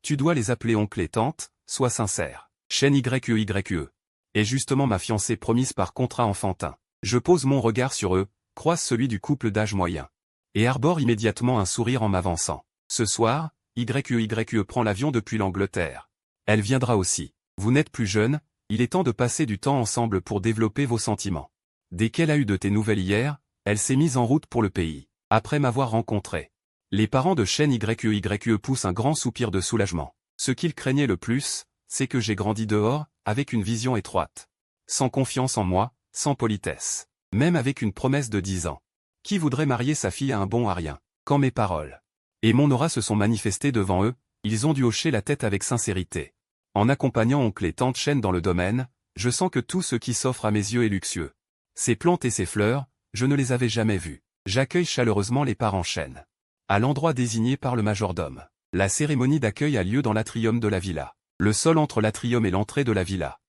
A: Tu dois les appeler oncle et tante, sois sincère. Chêne YQYE. Et justement ma fiancée promise par contrat enfantin. Je pose mon regard sur eux, croise celui du couple d'âge moyen. Et arbore immédiatement un sourire en m'avançant. Ce soir, YQYE prend l'avion depuis l'Angleterre. Elle viendra aussi. Vous n'êtes plus jeune, il est temps de passer du temps ensemble pour développer vos sentiments. Dès qu'elle a eu de tes nouvelles hier, elle s'est mise en route pour le pays. Après m'avoir rencontré. Les parents de Chêne YQYE poussent un grand soupir de soulagement. Ce qu'ils craignaient le plus, c'est que j'ai grandi dehors, avec une vision étroite. Sans confiance en moi, sans politesse. Même avec une promesse de 10 ans. Qui voudrait marier sa fille à un bon à rien? Quand mes paroles et mon aura se sont manifestées devant eux, ils ont dû hocher la tête avec sincérité. En accompagnant oncle et tante Chêne dans le domaine, je sens que tout ce qui s'offre à mes yeux est luxueux. Ces plantes et ces fleurs, je ne les avais jamais vues. J'accueille chaleureusement les parents Chêne. À l'endroit désigné par le majordome. La cérémonie d'accueil a lieu dans l'atrium de la villa. Le sol entre l'atrium et l'entrée de la villa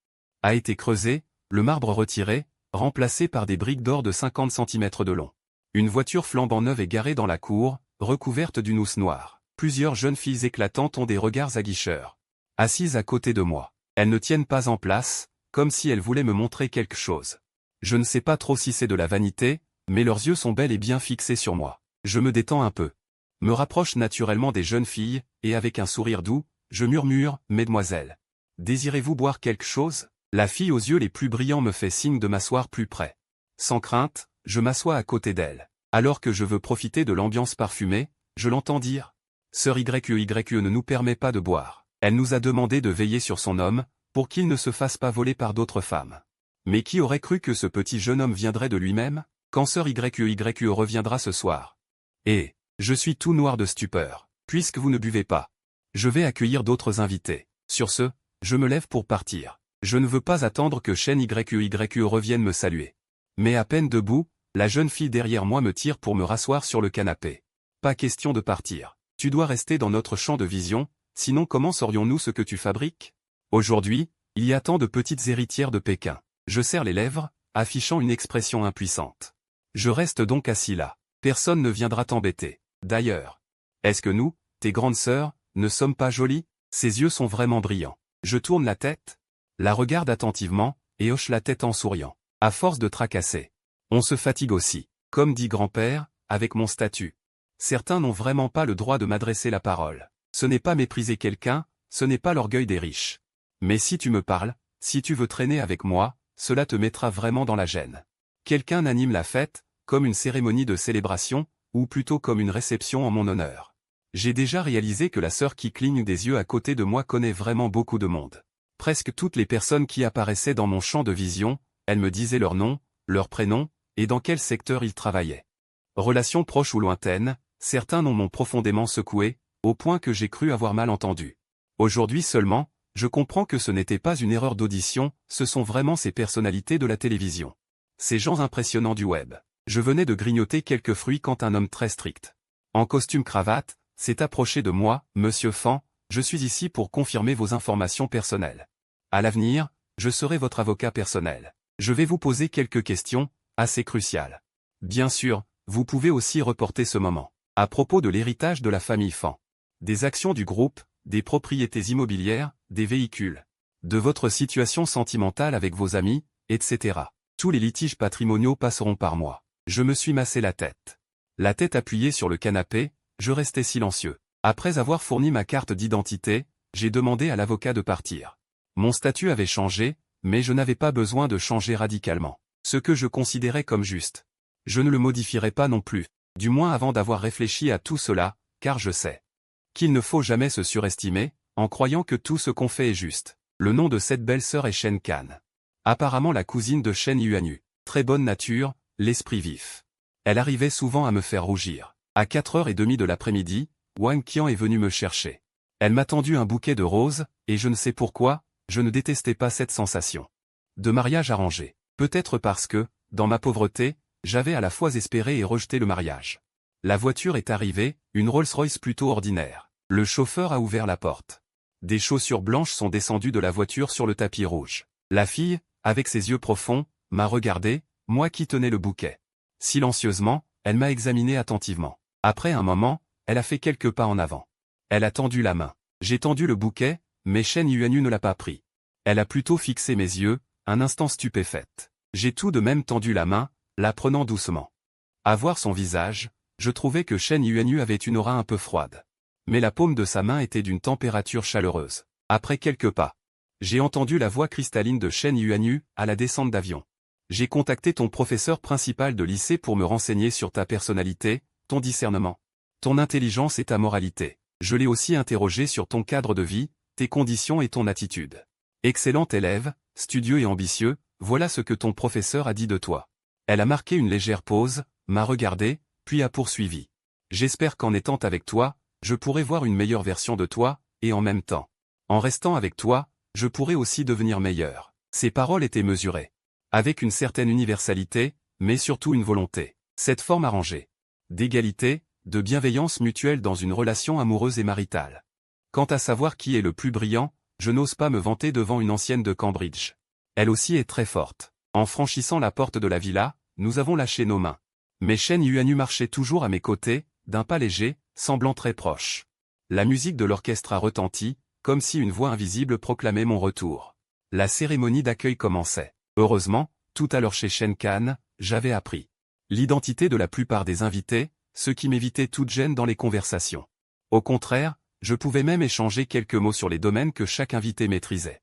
A: a été creusé, le marbre retiré, remplacé par des briques d'or de 50 cm de long. Une voiture flambant neuve est garée dans la cour, recouverte d'une housse noire. Plusieurs jeunes filles éclatantes ont des regards aguicheurs. Assises à côté de moi. Elles ne tiennent pas en place, comme si elles voulaient me montrer quelque chose. Je ne sais pas trop si c'est de la vanité, mais leurs yeux sont bel et bien fixés sur moi. Je me détends un peu. Me rapproche naturellement des jeunes filles, et avec un sourire doux, je murmure, « Mesdemoiselles, désirez-vous boire quelque chose ?» La fille aux yeux les plus brillants me fait signe de m'asseoir plus près. Sans crainte, je m'assois à côté d'elle. Alors que je veux profiter de l'ambiance parfumée, je l'entends dire. Sœur YQYE ne nous permet pas de boire. Elle nous a demandé de veiller sur son homme, pour qu'il ne se fasse pas voler par d'autres femmes. Mais qui aurait cru que ce petit jeune homme viendrait de lui-même, quand sœur YQYE reviendra ce soir? Et, je suis tout noir de stupeur, puisque vous ne buvez pas. Je vais accueillir d'autres invités. Sur ce, je me lève pour partir. Je ne veux pas attendre que Shen YQYE revienne me saluer. Mais à peine debout, la jeune fille derrière moi me tire pour me rasseoir sur le canapé. Pas question de partir. Tu dois rester dans notre champ de vision, sinon comment saurions-nous ce que tu fabriques? Aujourd'hui, il y a tant de petites héritières de Pékin. Je serre les lèvres, affichant une expression impuissante. Je reste donc assis là. Personne ne viendra t'embêter. D'ailleurs, est-ce que nous, tes grandes sœurs, ne sommes pas jolies? Ses yeux sont vraiment brillants. Je tourne la tête, la regarde attentivement, et hoche la tête en souriant. À force de tracasser, on se fatigue aussi. Comme dit grand-père, avec mon statut. Certains n'ont vraiment pas le droit de m'adresser la parole. Ce n'est pas mépriser quelqu'un, ce n'est pas l'orgueil des riches. Mais si tu me parles, si tu veux traîner avec moi, cela te mettra vraiment dans la gêne. Quelqu'un anime la fête, comme une cérémonie de célébration, ou plutôt comme une réception en mon honneur. J'ai déjà réalisé que la sœur qui cligne des yeux à côté de moi connaît vraiment beaucoup de monde. Presque toutes les personnes qui apparaissaient dans mon champ de vision, elles me disaient leur nom, leur prénom, et dans quel secteur ils travaillaient. Relations proches ou lointaines, certains m'ont profondément secoué, au point que j'ai cru avoir mal entendu. Aujourd'hui seulement, je comprends que ce n'était pas une erreur d'audition, ce sont vraiment ces personnalités de la télévision. Ces gens impressionnants du web. Je venais de grignoter quelques fruits quand un homme très strict, en costume cravate, s'est approché de moi. Monsieur Fan, je suis ici pour confirmer vos informations personnelles. À l'avenir, je serai votre avocat personnel. Je vais vous poser quelques questions, assez cruciales. Bien sûr, vous pouvez aussi reporter ce moment. À propos de l'héritage de la famille Fan. Des actions du groupe, des propriétés immobilières, des véhicules. De votre situation sentimentale avec vos amis, etc. Tous les litiges patrimoniaux passeront par moi. Je me suis massé la tête. La tête appuyée sur le canapé, je restais silencieux. Après avoir fourni ma carte d'identité, j'ai demandé à l'avocat de partir. Mon statut avait changé, mais je n'avais pas besoin de changer radicalement. Ce que je considérais comme juste. Je ne le modifierai pas non plus, du moins avant d'avoir réfléchi à tout cela, car je sais qu'il ne faut jamais se surestimer, en croyant que tout ce qu'on fait est juste. Le nom de cette belle-sœur est Shen Kan. Apparemment la cousine de Shen Yuanyu. Très bonne nature, l'esprit vif. Elle arrivait souvent à me faire rougir. À 4h30 de l'après-midi, Wang Qian est venu me chercher. Elle m'a tendu un bouquet de roses, et je ne sais pourquoi, je ne détestais pas cette sensation. De mariage arrangé. Peut-être parce que, dans ma pauvreté, j'avais à la fois espéré et rejeté le mariage. La voiture est arrivée, une Rolls-Royce plutôt ordinaire. Le chauffeur a ouvert la porte. Des chaussures blanches sont descendues de la voiture sur le tapis rouge. La fille, avec ses yeux profonds, m'a regardé, moi qui tenais le bouquet. Silencieusement, elle m'a examiné attentivement. Après un moment, elle a fait quelques pas en avant. Elle a tendu la main. J'ai tendu le bouquet, mais Shen Yuanyu ne l'a pas pris. Elle a plutôt fixé mes yeux, un instant stupéfaite. J'ai tout de même tendu la main, la prenant doucement. À voir son visage, je trouvais que Shen Yuanyu avait une aura un peu froide. Mais la paume de sa main était d'une température chaleureuse. Après quelques pas, j'ai entendu la voix cristalline de Shen Yuanyu à la descente d'avion. J'ai contacté ton professeur principal de lycée pour me renseigner sur ta personnalité, ton discernement, ton intelligence et ta moralité. Je l'ai aussi interrogé sur ton cadre de vie, tes conditions et ton attitude. Excellent élève, studieux et ambitieux, voilà ce que ton professeur a dit de toi. Elle a marqué une légère pause, m'a regardé, puis a poursuivi. J'espère qu'en étant avec toi, je pourrai voir une meilleure version de toi, et en même temps, en restant avec toi, je pourrai aussi devenir meilleur. Ces paroles étaient mesurées. Avec une certaine universalité, mais surtout une volonté. Cette forme arrangée. D'égalité, de bienveillance mutuelle dans une relation amoureuse et maritale. Quant à savoir qui est le plus brillant, je n'ose pas me vanter devant une ancienne de Cambridge. Elle aussi est très forte. En franchissant la porte de la villa, nous avons lâché nos mains. Mais Shen Yuanyu marchait toujours à mes côtés, d'un pas léger, semblant très proche. La musique de l'orchestre a retenti, comme si une voix invisible proclamait mon retour. La cérémonie d'accueil commençait. Heureusement, tout à l'heure chez Shen Kan, j'avais appris l'identité de la plupart des invités, ce qui m'évitait toute gêne dans les conversations. Au contraire, je pouvais même échanger quelques mots sur les domaines que chaque invité maîtrisait.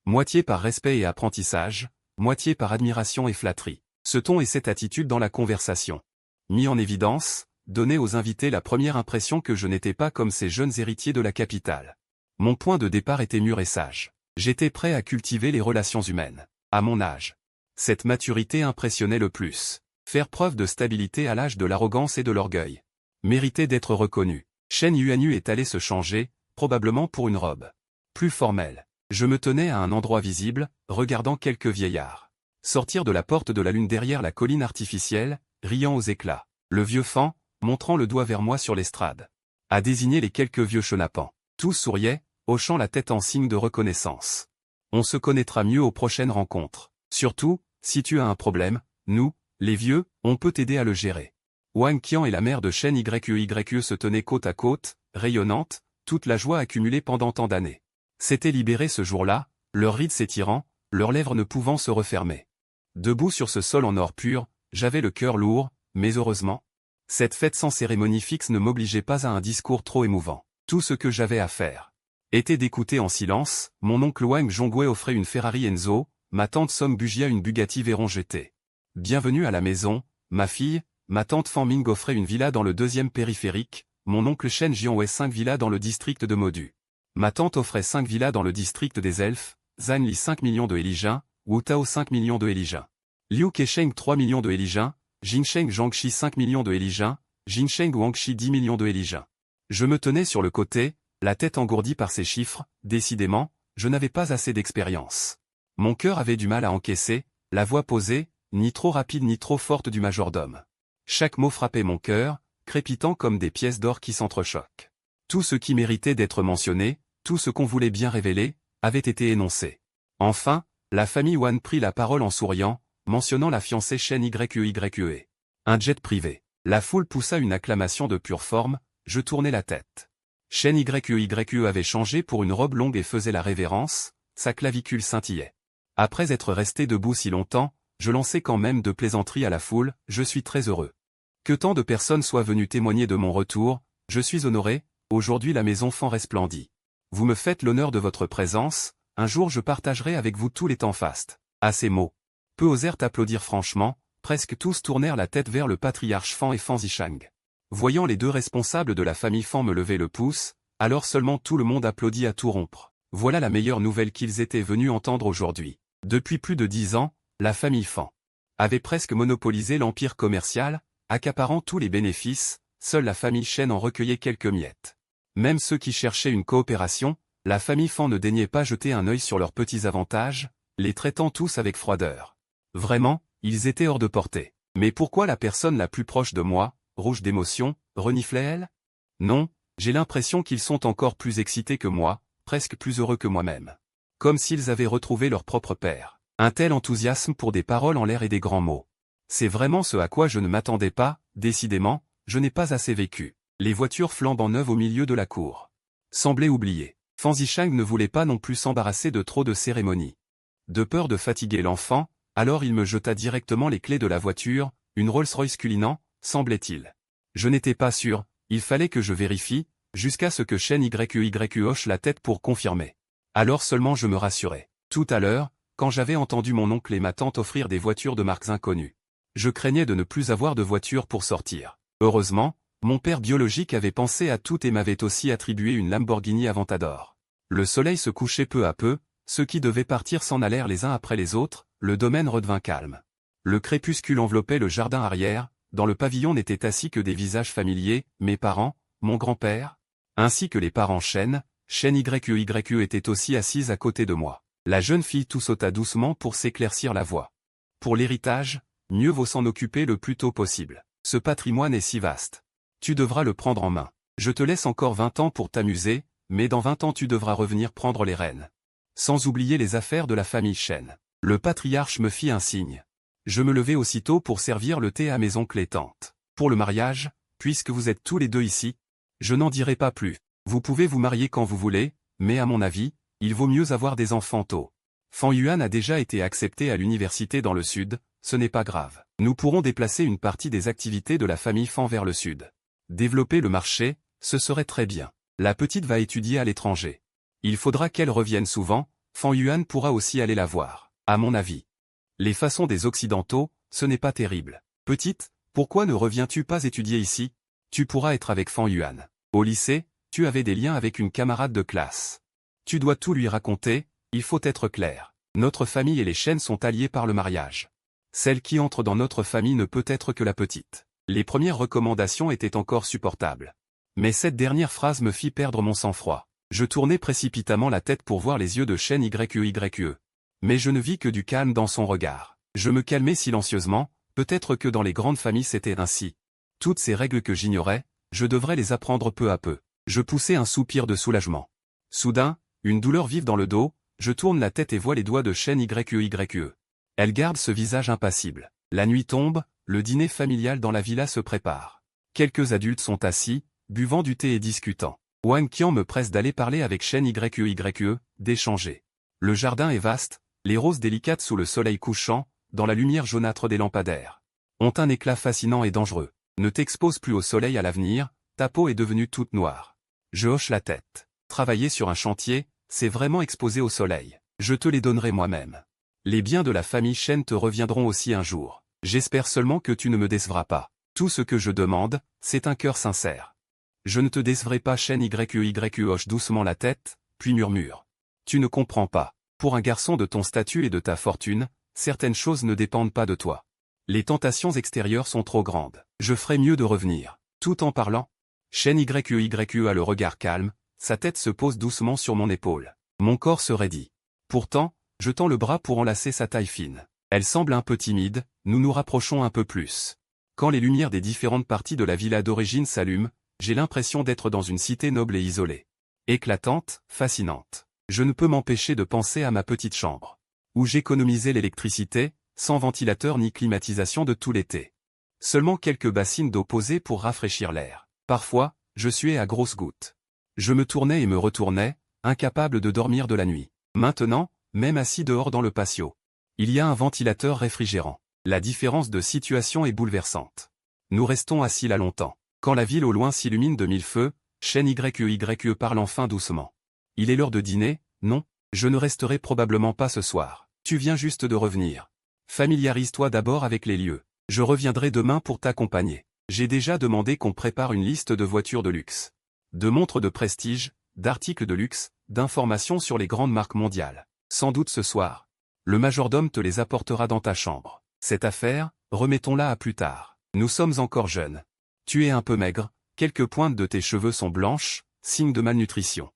A: Moitié par respect et apprentissage, moitié par admiration et flatterie. Ce ton et cette attitude dans la conversation. Mis en évidence, donnaient aux invités la première impression que je n'étais pas comme ces jeunes héritiers de la capitale. Mon point de départ était mûr et sage. J'étais prêt à cultiver les relations humaines. À mon âge. Cette maturité impressionnait le plus. Faire preuve de stabilité à l'âge de l'arrogance et de l'orgueil. Mériter d'être reconnu. Shen Yuanyu est allé se changer, probablement pour une robe plus formelle. Je me tenais à un endroit visible, regardant quelques vieillards sortir de la porte de la lune derrière la colline artificielle, riant aux éclats. Le vieux Fan, montrant le doigt vers moi sur l'estrade, a désigné les quelques vieux chenapans. Tous souriaient, hochant la tête en signe de reconnaissance. On se connaîtra mieux aux prochaines rencontres. Surtout, si tu as un problème, nous, les vieux, on peut t'aider à le gérer. Wang Qian et la mère de Shen Yue se tenaient côte à côte, rayonnantes, toute la joie accumulée pendant tant d'années s'était libérée ce jour-là, leurs rides s'étirant, leurs lèvres ne pouvant se refermer. Debout sur ce sol en or pur, j'avais le cœur lourd, mais heureusement, cette fête sans cérémonie fixe ne m'obligeait pas à un discours trop émouvant. Tout ce que j'avais à faire était d'écouter en silence. Mon oncle Wang Zhongwei offrait une Ferrari Enzo, ma tante Song Bugia une Bugatti Veyron GT. Bienvenue à la maison, ma fille. Ma tante Fan Ming offrait une villa dans le 2e périphérique, mon oncle Shen Jianwei 5 villas dans le district de Modu. Ma tante offrait 5 villas dans le district des Elfes, Zan Li 5 millions de Elijin, Wu Tao 5 millions de Elijin. Liu Kesheng 3 millions de Elijin, Jinsheng Zhangxi 5 millions de Elijin, Jinsheng Wangxi 10 millions de Elijin. Je me tenais sur le côté, la tête engourdie par ces chiffres. Décidément, je n'avais pas assez d'expérience. Mon cœur avait du mal à encaisser, la voix posée, ni trop rapide ni trop forte du majordome. Chaque mot frappait mon cœur, crépitant comme des pièces d'or qui s'entrechoquent. Tout ce qui méritait d'être mentionné, tout ce qu'on voulait bien révéler, avait été énoncé. Enfin, la famille Wan prit la parole en souriant, mentionnant la fiancée Shen Yue. Un jet privé. La foule poussa une acclamation de pure forme, je tournai la tête. Shen Yue avait changé pour une robe longue et faisait la révérence, sa clavicule scintillait. Après être resté debout si longtemps, je lançai quand même de plaisanteries à la foule, je suis très heureux que tant de personnes soient venues témoigner de mon retour, je suis honoré, aujourd'hui la maison Fan resplendit. Vous me faites l'honneur de votre présence, un jour je partagerai avec vous tous les temps fastes. À ces mots, peu osèrent applaudir franchement, presque tous tournèrent la tête vers le patriarche Fan et Fan Zishang. Voyant les deux responsables de la famille Fan me lever le pouce, alors seulement tout le monde applaudit à tout rompre. Voilà la meilleure nouvelle qu'ils étaient venus entendre aujourd'hui. Depuis plus de 10 ans, la famille Fan avait presque monopolisé l'empire commercial, accaparant tous les bénéfices, seule la famille Shen en recueillait quelques miettes. Même ceux qui cherchaient une coopération, la famille Fan ne daignait pas jeter un œil sur leurs petits avantages, les traitant tous avec froideur. Vraiment, ils étaient hors de portée. Mais pourquoi la personne la plus proche de moi, rouge d'émotion, reniflait-elle? Non, j'ai l'impression qu'ils sont encore plus excités que moi, presque plus heureux que moi-même. Comme s'ils avaient retrouvé leur propre père. Un tel enthousiasme pour des paroles en l'air et des grands mots. C'est vraiment ce à quoi je ne m'attendais pas, décidément, je n'ai pas assez vécu. Les voitures flambant neuves au milieu de la cour semblaient oubliées. Fan Zishang ne voulait pas non plus s'embarrasser de trop de cérémonies. De peur de fatiguer l'enfant, alors il me jeta directement les clés de la voiture, une Rolls-Royce Cullinan, semblait-il. Je n'étais pas sûr, il fallait que je vérifie, jusqu'à ce que Shen Yue hoche la tête pour confirmer. Alors seulement je me rassurais. Tout à l'heure, quand j'avais entendu mon oncle et ma tante offrir des voitures de marques inconnues, je craignais de ne plus avoir de voiture pour sortir. Heureusement, mon père biologique avait pensé à tout et m'avait aussi attribué une Lamborghini Aventador. Le soleil se couchait peu à peu, ceux qui devaient partir s'en allèrent les uns après les autres, le domaine redevint calme. Le crépuscule enveloppait le jardin arrière, dans le pavillon n'étaient assis que des visages familiers, mes parents, mon grand-père, ainsi que les parents Shen Yue étaient aussi assises à côté de moi. La jeune fille tout sauta doucement pour s'éclaircir la voix. Pour l'héritage, mieux vaut s'en occuper le plus tôt possible. Ce patrimoine est si vaste. Tu devras le prendre en main. Je te laisse encore 20 ans pour t'amuser, mais dans 20 ans tu devras revenir prendre les rênes. Sans oublier les affaires de la famille Shen. Le patriarche me fit un signe. Je me levai aussitôt pour servir le thé à mes oncles et tantes. Pour le mariage, puisque vous êtes tous les deux ici, je n'en dirai pas plus. Vous pouvez vous marier quand vous voulez, mais à mon avis, il vaut mieux avoir des enfants tôt. Fan Yuan a déjà été accepté à l'université dans le sud, ce n'est pas grave. Nous pourrons déplacer une partie des activités de la famille Fan vers le sud. Développer le marché, ce serait très bien. La petite va étudier à l'étranger. Il faudra qu'elle revienne souvent, Fan Yuan pourra aussi aller la voir. À mon avis. Les façons des Occidentaux, ce n'est pas terrible. Petite, pourquoi ne reviens-tu pas étudier ici? Tu pourras être avec Fan Yuan. Au lycée, tu avais des liens avec une camarade de classe. Tu dois tout lui raconter, il faut être clair. Notre famille et les Shen sont alliés par le mariage. Celle qui entre dans notre famille ne peut être que la petite. Les premières recommandations étaient encore supportables. Mais cette dernière phrase me fit perdre mon sang-froid. Je tournai précipitamment la tête pour voir les yeux de Shen Yue. Mais je ne vis que du calme dans son regard. Je me calmai silencieusement, peut-être que dans les grandes familles c'était ainsi. Toutes ces règles que j'ignorais, je devrais les apprendre peu à peu. Je poussai un soupir de soulagement. Soudain, une douleur vive dans le dos, je tourne la tête et vois les doigts de Shen Yue. Elle garde ce visage impassible. La nuit tombe, le dîner familial dans la villa se prépare. Quelques adultes sont assis, buvant du thé et discutant. Wang Qian me presse d'aller parler avec Shen Yue, d'échanger. Le jardin est vaste, les roses délicates sous le soleil couchant, dans la lumière jaunâtre des lampadaires, ont un éclat fascinant et dangereux. Ne t'expose plus au soleil à l'avenir, ta peau est devenue toute noire. Je hoche la tête. Travailler sur un chantier, c'est vraiment exposer au soleil. Je te les donnerai moi-même. Les biens de la famille Shen te reviendront aussi un jour. J'espère seulement que tu ne me décevras pas. Tout ce que je demande, c'est un cœur sincère. Je ne te décevrai pas. Shen Yue hoche doucement la tête, puis murmure. Tu ne comprends pas. Pour un garçon de ton statut et de ta fortune, certaines choses ne dépendent pas de toi. Les tentations extérieures sont trop grandes. Je ferais mieux de revenir. Tout en parlant. Shen Yue a le regard calme, sa tête se pose doucement sur mon épaule. Mon corps se raidit. Pourtant, je tends le bras pour enlacer sa taille fine. Elle semble un peu timide, nous nous rapprochons un peu plus. Quand les lumières des différentes parties de la villa d'origine s'allument, j'ai l'impression d'être dans une cité noble et isolée. Éclatante, fascinante. Je ne peux m'empêcher de penser à ma petite chambre, où j'économisais l'électricité, sans ventilateur ni climatisation de tout l'été. Seulement quelques bassines d'eau posées pour rafraîchir l'air. Parfois, je suais à grosses gouttes. Je me tournais et me retournais, incapable de dormir de la nuit. Maintenant, même assis dehors dans le patio, il y a un ventilateur réfrigérant. La différence de situation est bouleversante. Nous restons assis là longtemps. Quand la ville au loin s'illumine de mille feux, Shen Yue parle enfin doucement. Il est l'heure de dîner, non? Je ne resterai probablement pas ce soir. Tu viens juste de revenir. Familiarise-toi d'abord avec les lieux. Je reviendrai demain pour t'accompagner. J'ai déjà demandé qu'on prépare une liste de voitures de luxe, de montres de prestige, d'articles de luxe, d'informations sur les grandes marques mondiales. Sans doute ce soir. Le majordome te les apportera dans ta chambre. Cette affaire, remettons-la à plus tard. Nous sommes encore jeunes. Tu es un peu maigre, quelques pointes de tes cheveux sont blanches, signe de malnutrition.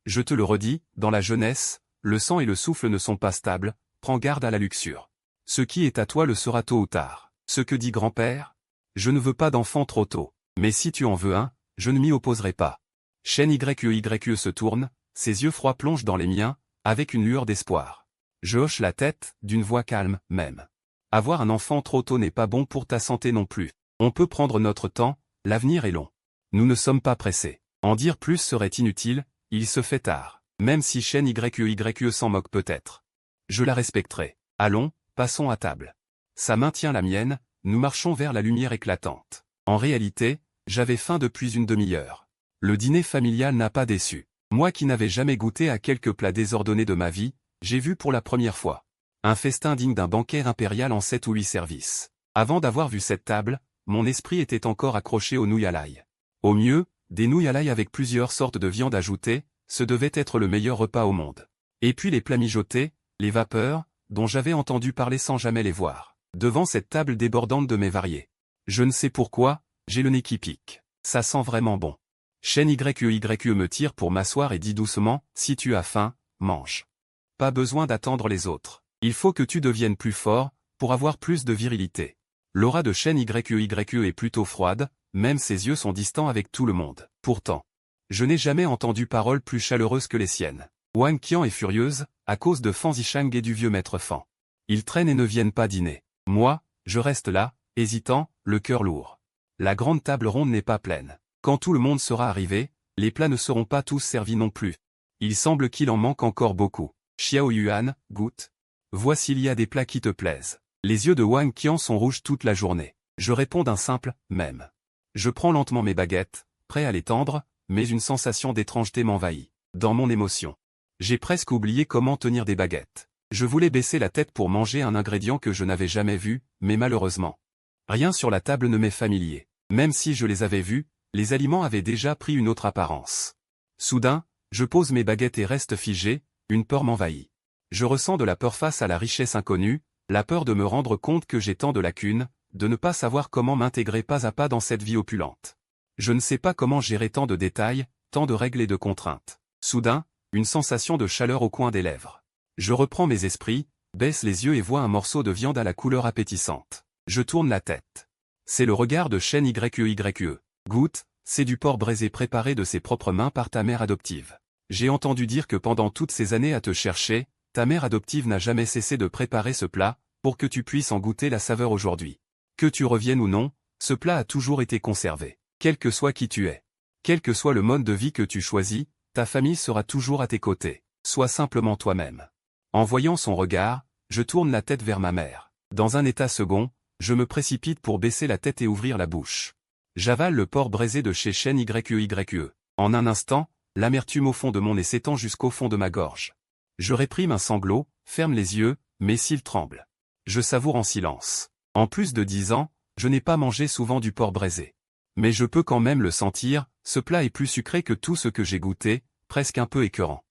A: Je te le redis, dans la jeunesse, le sang et le souffle ne sont pas stables, prends garde à la luxure. Ce qui est à toi le sera tôt ou tard. Ce que dit grand-père? Je ne veux pas d'enfant trop tôt. Mais si tu en veux un, je ne m'y opposerai pas. Shen Yue se tourne, ses yeux froids plongent dans les miens, avec une lueur d'espoir. Je hoche la tête, d'une voix calme, même. Avoir un enfant trop tôt n'est pas bon pour ta santé non plus. On peut prendre notre temps, l'avenir est long. Nous ne sommes pas pressés. En dire plus serait inutile, il se fait tard. Même si Shen Yue s'en moque peut-être. Je la respecterai. Allons, passons à table. Sa main tient la mienne, nous marchons vers la lumière éclatante. En réalité, j'avais faim depuis une demi-heure. Le dîner familial n'a pas déçu. Moi qui n'avais jamais goûté à quelques plats désordonnés de ma vie, j'ai vu pour la première fois un festin digne d'un banquet impérial en 7 ou 8 services. Avant d'avoir vu cette table, mon esprit était encore accroché aux nouilles à l'ail. Au mieux, des nouilles à l'ail avec plusieurs sortes de viande ajoutées, ce devait être le meilleur repas au monde. Et puis les plats mijotés, les vapeurs, dont j'avais entendu parler sans jamais les voir. Devant cette table débordante de mets variés. Je ne sais pourquoi, j'ai le nez qui pique. Ça sent vraiment bon. Shen Yue me tire pour m'asseoir et dit doucement, si tu as faim, mange. Pas besoin d'attendre les autres. Il faut que tu deviennes plus fort, pour avoir plus de virilité. L'aura de Shen Yue est plutôt froide, même ses yeux sont distants avec tout le monde. Pourtant, je n'ai jamais entendu parole plus chaleureuse que les siennes. Wang Qian est furieuse, à cause de Fan Zishang et du vieux maître Fan. Ils traînent et ne viennent pas dîner. Moi, je reste là, hésitant, le cœur lourd. La grande table ronde n'est pas pleine. Quand tout le monde sera arrivé, les plats ne seront pas tous servis non plus. Il semble qu'il en manque encore beaucoup. Xiao Yuan, goûte. Vois s'il y a des plats qui te plaisent. Les yeux de Wang Qian sont rouges toute la journée. Je réponds d'un simple « même ». Je prends lentement mes baguettes, prêt à les tendre, mais une sensation d'étrangeté m'envahit. Dans mon émotion, j'ai presque oublié comment tenir des baguettes. Je voulais baisser la tête pour manger un ingrédient que je n'avais jamais vu, mais malheureusement, rien sur la table ne m'est familier. Même si je les avais vus, les aliments avaient déjà pris une autre apparence. Soudain, je pose mes baguettes et reste figé, une peur m'envahit. Je ressens de la peur face à la richesse inconnue, la peur de me rendre compte que j'ai tant de lacunes, de ne pas savoir comment m'intégrer pas à pas dans cette vie opulente. Je ne sais pas comment gérer tant de détails, tant de règles et de contraintes. Soudain, une sensation de chaleur au coin des lèvres. Je reprends mes esprits, baisse les yeux et vois un morceau de viande à la couleur appétissante. Je tourne la tête. C'est le regard de Shen YE. Goûte, c'est du porc braisé préparé de ses propres mains par ta mère adoptive. J'ai entendu dire que pendant toutes ces années à te chercher, ta mère adoptive n'a jamais cessé de préparer ce plat, pour que tu puisses en goûter la saveur aujourd'hui. Que tu reviennes ou non, ce plat a toujours été conservé. Quel que soit qui tu es. Quel que soit le mode de vie que tu choisis, ta famille sera toujours à tes côtés. Sois simplement toi-même. En voyant son regard, je tourne la tête vers ma mère. Dans un état second, je me précipite pour baisser la tête et ouvrir la bouche. J'avale le porc braisé de chez Shen YE. En un instant, l'amertume au fond de mon nez s'étend jusqu'au fond de ma gorge. Je réprime un sanglot, ferme les yeux, mes cils tremblent. Je savoure en silence. En plus de 10 ans, je n'ai pas mangé souvent du porc braisé. Mais je peux quand même le sentir, ce plat est plus sucré que tout ce que j'ai goûté, presque un peu écœurant.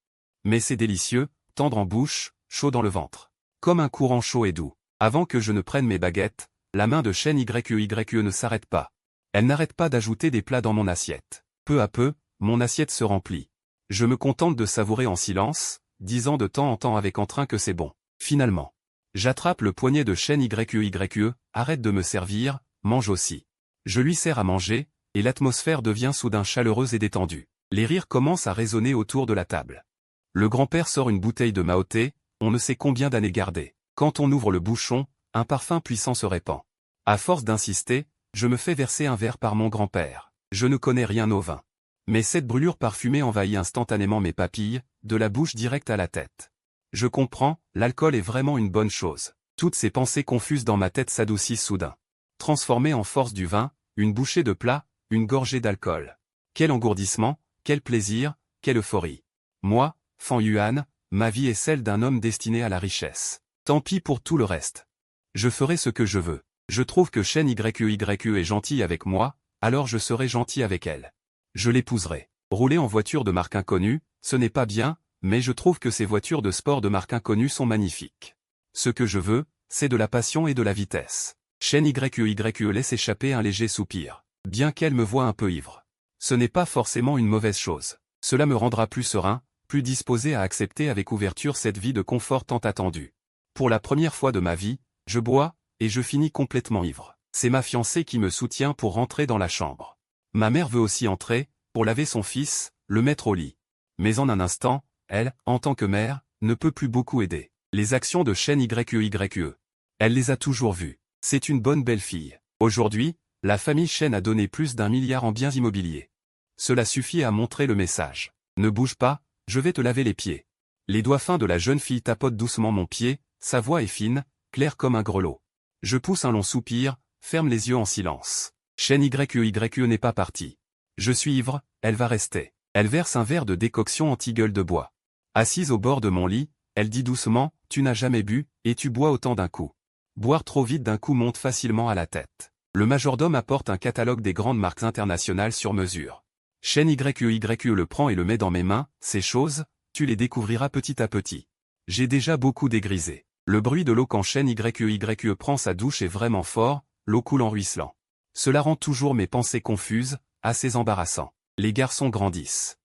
A: Mais c'est délicieux, tendre en bouche, chaud dans le ventre. Comme un courant chaud et doux. Avant que je ne prenne mes baguettes, la main de Shen YE ne s'arrête pas. Elle n'arrête pas d'ajouter des plats dans mon assiette. Peu à peu, mon assiette se remplit. Je me contente de savourer en silence, disant de temps en temps avec entrain que c'est bon. Finalement, j'attrape le poignet de Shen YE, arrête de me servir, mange aussi. Je lui sers à manger, et l'atmosphère devient soudain chaleureuse et détendue. Les rires commencent à résonner autour de la table. Le grand-père sort une bouteille de Maoté, on ne sait combien d'années gardées. Quand on ouvre le bouchon, un parfum puissant se répand. À force d'insister, je me fais verser un verre par mon grand-père. Je ne connais rien au vin. Mais cette brûlure parfumée envahit instantanément mes papilles, de la bouche directe à la tête. Je comprends, l'alcool est vraiment une bonne chose. Toutes ces pensées confuses dans ma tête s'adoucissent soudain. Transformées en force du vin, une bouchée de plat, une gorgée d'alcool. Quel engourdissement, quel plaisir, quelle euphorie. Moi, Fan Yuan, ma vie est celle d'un homme destiné à la richesse. Tant pis pour tout le reste. Je ferai ce que je veux. Je trouve que Shen YE est gentille avec moi, alors je serai gentil avec elle. Je l'épouserai. Rouler en voiture de marque inconnue, ce n'est pas bien, mais je trouve que ces voitures de sport de marque inconnue sont magnifiques. Ce que je veux, c'est de la passion et de la vitesse. Shen YE laisse échapper un léger soupir. Bien qu'elle me voie un peu ivre. Ce n'est pas forcément une mauvaise chose. Cela me rendra plus serein, plus disposé à accepter avec ouverture cette vie de confort tant attendue. Pour la première fois de ma vie, je bois, et je finis complètement ivre. C'est ma fiancée qui me soutient pour rentrer dans la chambre. Ma mère veut aussi entrer, pour laver son fils, le mettre au lit. Mais en un instant, elle, en tant que mère, ne peut plus beaucoup aider. Les actions de Shen YE. Elle les a toujours vues. C'est une bonne belle-fille. Aujourd'hui, la famille Shen a donné plus d'1 milliard en biens immobiliers. Cela suffit à montrer le message. Ne bouge pas, je vais te laver les pieds. Les doigts fins de la jeune fille tapotent doucement mon pied, sa voix est fine, claire comme un grelot. Je pousse un long soupir, ferme les yeux en silence. Shen YE n'est pas partie. Je suis ivre, elle va rester. Elle verse un verre de décoction anti-gueule de bois. Assise au bord de mon lit, elle dit doucement, « Tu n'as jamais bu, et tu bois autant d'un coup. » Boire trop vite d'un coup monte facilement à la tête. Le majordome apporte un catalogue des grandes marques internationales sur mesure. Shen YE le prend et le met dans mes mains, ces choses, tu les découvriras petit à petit. J'ai déjà beaucoup dégrisé. Le bruit de l'eau quand Shen YE prend sa douche est vraiment fort, l'eau coule en ruisselant. Cela rend toujours mes pensées confuses, assez embarrassant. Les garçons grandissent.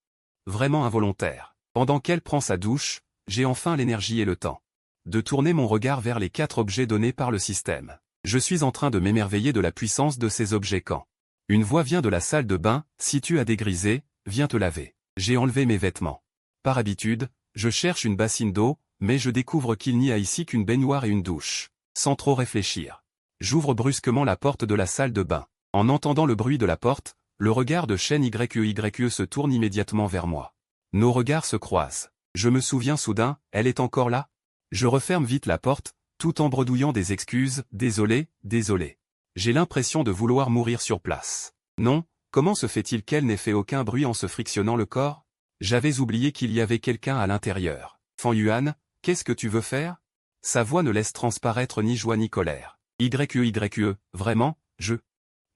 A: Vraiment involontaire. Pendant qu'elle prend sa douche, j'ai enfin l'énergie et le temps de tourner mon regard vers les 4 objets donnés par le système. Je suis en train de m'émerveiller de la puissance de ces objets quand une voix vient de la salle de bain, « Si tu as dégrisé, viens te laver. » J'ai enlevé mes vêtements. Par habitude, je cherche une bassine d'eau, mais je découvre qu'il n'y a ici qu'une baignoire et une douche. Sans trop réfléchir, j'ouvre brusquement la porte de la salle de bain. En entendant le bruit de la porte, le regard de Shen YE se tourne immédiatement vers moi. Nos regards se croisent. Je me souviens soudain, elle est encore là? Je referme vite la porte, tout en bredouillant des excuses, désolé. J'ai l'impression de vouloir mourir sur place. Non, comment se fait-il qu'elle n'ait fait aucun bruit en se frictionnant le corps? J'avais oublié qu'il y avait quelqu'un à l'intérieur. Fan Yuan, qu'est-ce que tu veux faire? Sa voix ne laisse transparaître ni joie ni colère. YE, vraiment,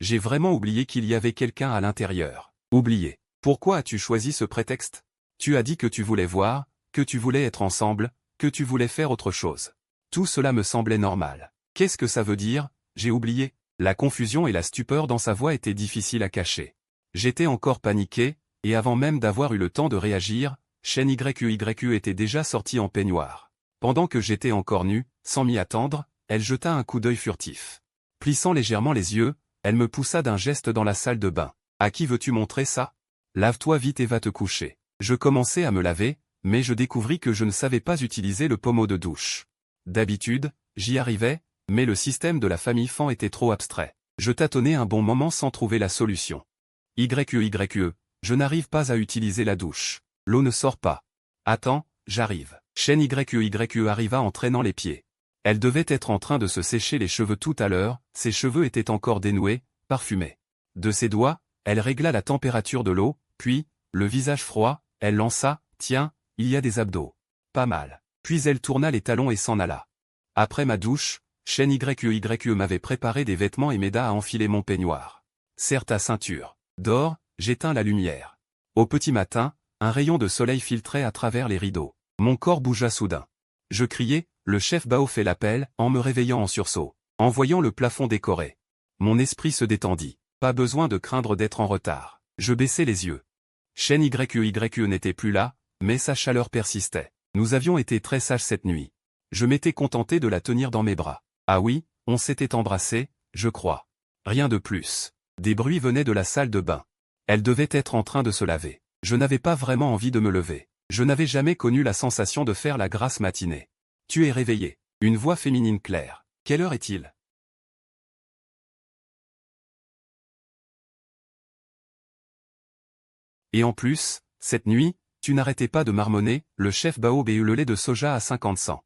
A: j'ai vraiment oublié qu'il y avait quelqu'un à l'intérieur. Oublié. Pourquoi as-tu choisi ce prétexte? Tu as dit que tu voulais voir, que tu voulais être ensemble, que tu voulais faire autre chose. Tout cela me semblait normal. Qu'est-ce que ça veut dire? J'ai oublié. La confusion et la stupeur dans sa voix étaient difficiles à cacher. J'étais encore paniqué, et avant même d'avoir eu le temps de réagir, Shen YQYQ était déjà sortie en peignoir. Pendant que j'étais encore nu, sans m'y attendre, elle jeta un coup d'œil furtif. Plissant légèrement les yeux, elle me poussa d'un geste dans la salle de bain. « À qui veux-tu montrer ça? Lave-toi vite et va te coucher. » Je commençai à me laver, mais je découvris que je ne savais pas utiliser le pommeau de douche. D'habitude, j'y arrivais, mais le système de la famille Fan était trop abstrait. Je tâtonnais un bon moment sans trouver la solution. YQYQ, je n'arrive pas à utiliser la douche. L'eau ne sort pas. Attends, j'arrive. Shen YQYQ arriva en traînant les pieds. Elle devait être en train de se sécher les cheveux tout à l'heure, ses cheveux étaient encore dénoués, parfumés. De ses doigts, elle régla la température de l'eau, puis, le visage froid, elle lança, « Tiens, il y a des abdos. Pas mal. » Puis elle tourna les talons et s'en alla. Après ma douche, Shen YQYQ m'avait préparé des vêtements et m'aida à enfiler mon peignoir. Serre ta ceinture. Dors, j'éteins la lumière. Au petit matin, un rayon de soleil filtrait à travers les rideaux. Mon corps bougea soudain. Je criai, le chef Bao fait l'appel, en me réveillant en sursaut. En voyant le plafond décoré. Mon esprit se détendit. Pas besoin de craindre d'être en retard. Je baissai les yeux. Shen YQYQ n'était plus là, mais sa chaleur persistait. Nous avions été très sages cette nuit. Je m'étais contenté de la tenir dans mes bras. Ah oui, on s'était embrassé, je crois. Rien de plus. Des bruits venaient de la salle de bain. Elle devait être en train de se laver. Je n'avais pas vraiment envie de me lever. Je n'avais jamais connu la sensation de faire la grasse matinée. Tu es réveillé. Une voix féminine claire. Quelle heure est-il? Et en plus, cette nuit, tu n'arrêtais pas de marmonner, le chef Bao béut le lait de soja à 50 cents.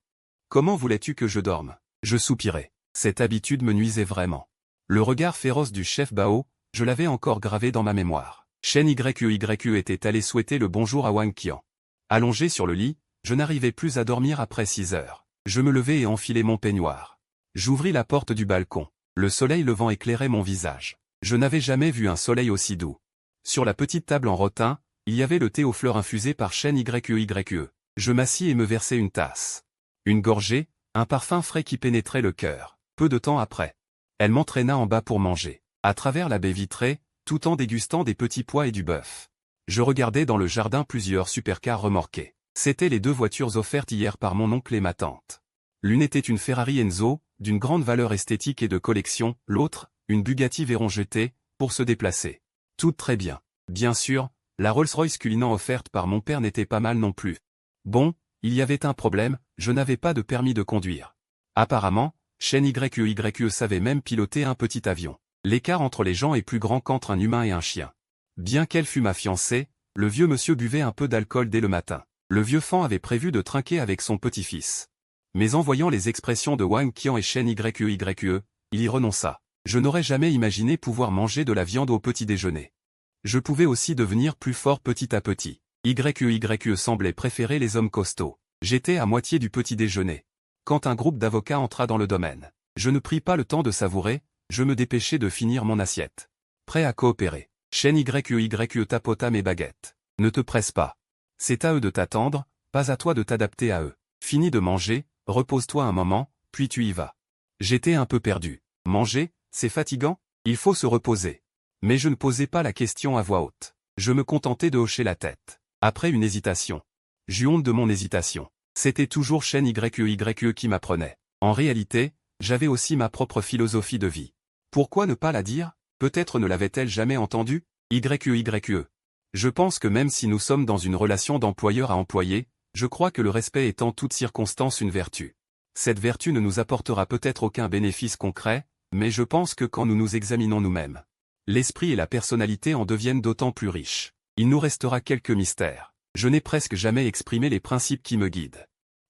A: Comment voulais-tu que je dorme? Je soupirai. Cette habitude me nuisait vraiment. Le regard féroce du chef Bao, je l'avais encore gravé dans ma mémoire. Shen YQYQ était allé souhaiter le bonjour à Wang Qian. Allongé sur le lit, je n'arrivais plus à dormir après 6 heures. Je me levai et enfilai mon peignoir. J'ouvris la porte du balcon. Le soleil levant éclairait mon visage. Je n'avais jamais vu un soleil aussi doux. Sur la petite table en rotin, il y avait le thé aux fleurs infusé par Shen YQYQ. Je m'assis et me versai une tasse. Une gorgée, un parfum frais qui pénétrait le cœur. Peu de temps après, elle m'entraîna en bas pour manger. À travers la baie vitrée, tout en dégustant des petits pois et du bœuf. Je regardais dans le jardin plusieurs supercars remorqués. C'étaient les 2 voitures offertes hier par mon oncle et ma tante. L'une était une Ferrari Enzo, d'une grande valeur esthétique et de collection, l'autre, une Bugatti Veyron GT, pour se déplacer. Toutes très bien. Bien sûr, la Rolls-Royce Cullinan offerte par mon père n'était pas mal non plus. Bon, il y avait un problème, je n'avais pas de permis de conduire. Apparemment, Shen YQYQ savait même piloter un petit avion. L'écart entre les gens est plus grand qu'entre un humain et un chien. Bien qu'elle fût ma fiancée, le vieux monsieur buvait un peu d'alcool dès le matin. Le vieux Fan avait prévu de trinquer avec son petit-fils. Mais en voyant les expressions de Wang Qian et Shen YQYQ, il y renonça. Je n'aurais jamais imaginé pouvoir manger de la viande au petit déjeuner. Je pouvais aussi devenir plus fort petit à petit. YQYQ semblait préférer les hommes costauds. J'étais à moitié du petit déjeuner. Quand un groupe d'avocats entra dans le domaine, je ne pris pas le temps de savourer, je me dépêchai de finir mon assiette. Prêt à coopérer. Shen YQYQ tapota mes baguettes. Ne te presse pas. C'est à eux de t'attendre, pas à toi de t'adapter à eux. Fini de manger, repose-toi un moment, puis tu y vas. J'étais un peu perdu. Manger, c'est fatigant? Il faut se reposer. Mais je ne posais pas la question à voix haute. Je me contentais de hocher la tête. Après une hésitation. J'eus honte de mon hésitation. C'était toujours Shen YQYQ qui m'apprenait. En réalité, j'avais aussi ma propre philosophie de vie. Pourquoi ne pas la dire? Peut-être ne l'avait-elle jamais entendue? YQYQ. Je pense que même si nous sommes dans une relation d'employeur à employé, je crois que le respect est en toutes circonstances une vertu. Cette vertu ne nous apportera peut-être aucun bénéfice concret, mais je pense que quand nous nous examinons nous-mêmes, l'esprit et la personnalité en deviennent d'autant plus riches. Il nous restera quelques mystères. Je n'ai presque jamais exprimé les principes qui me guident.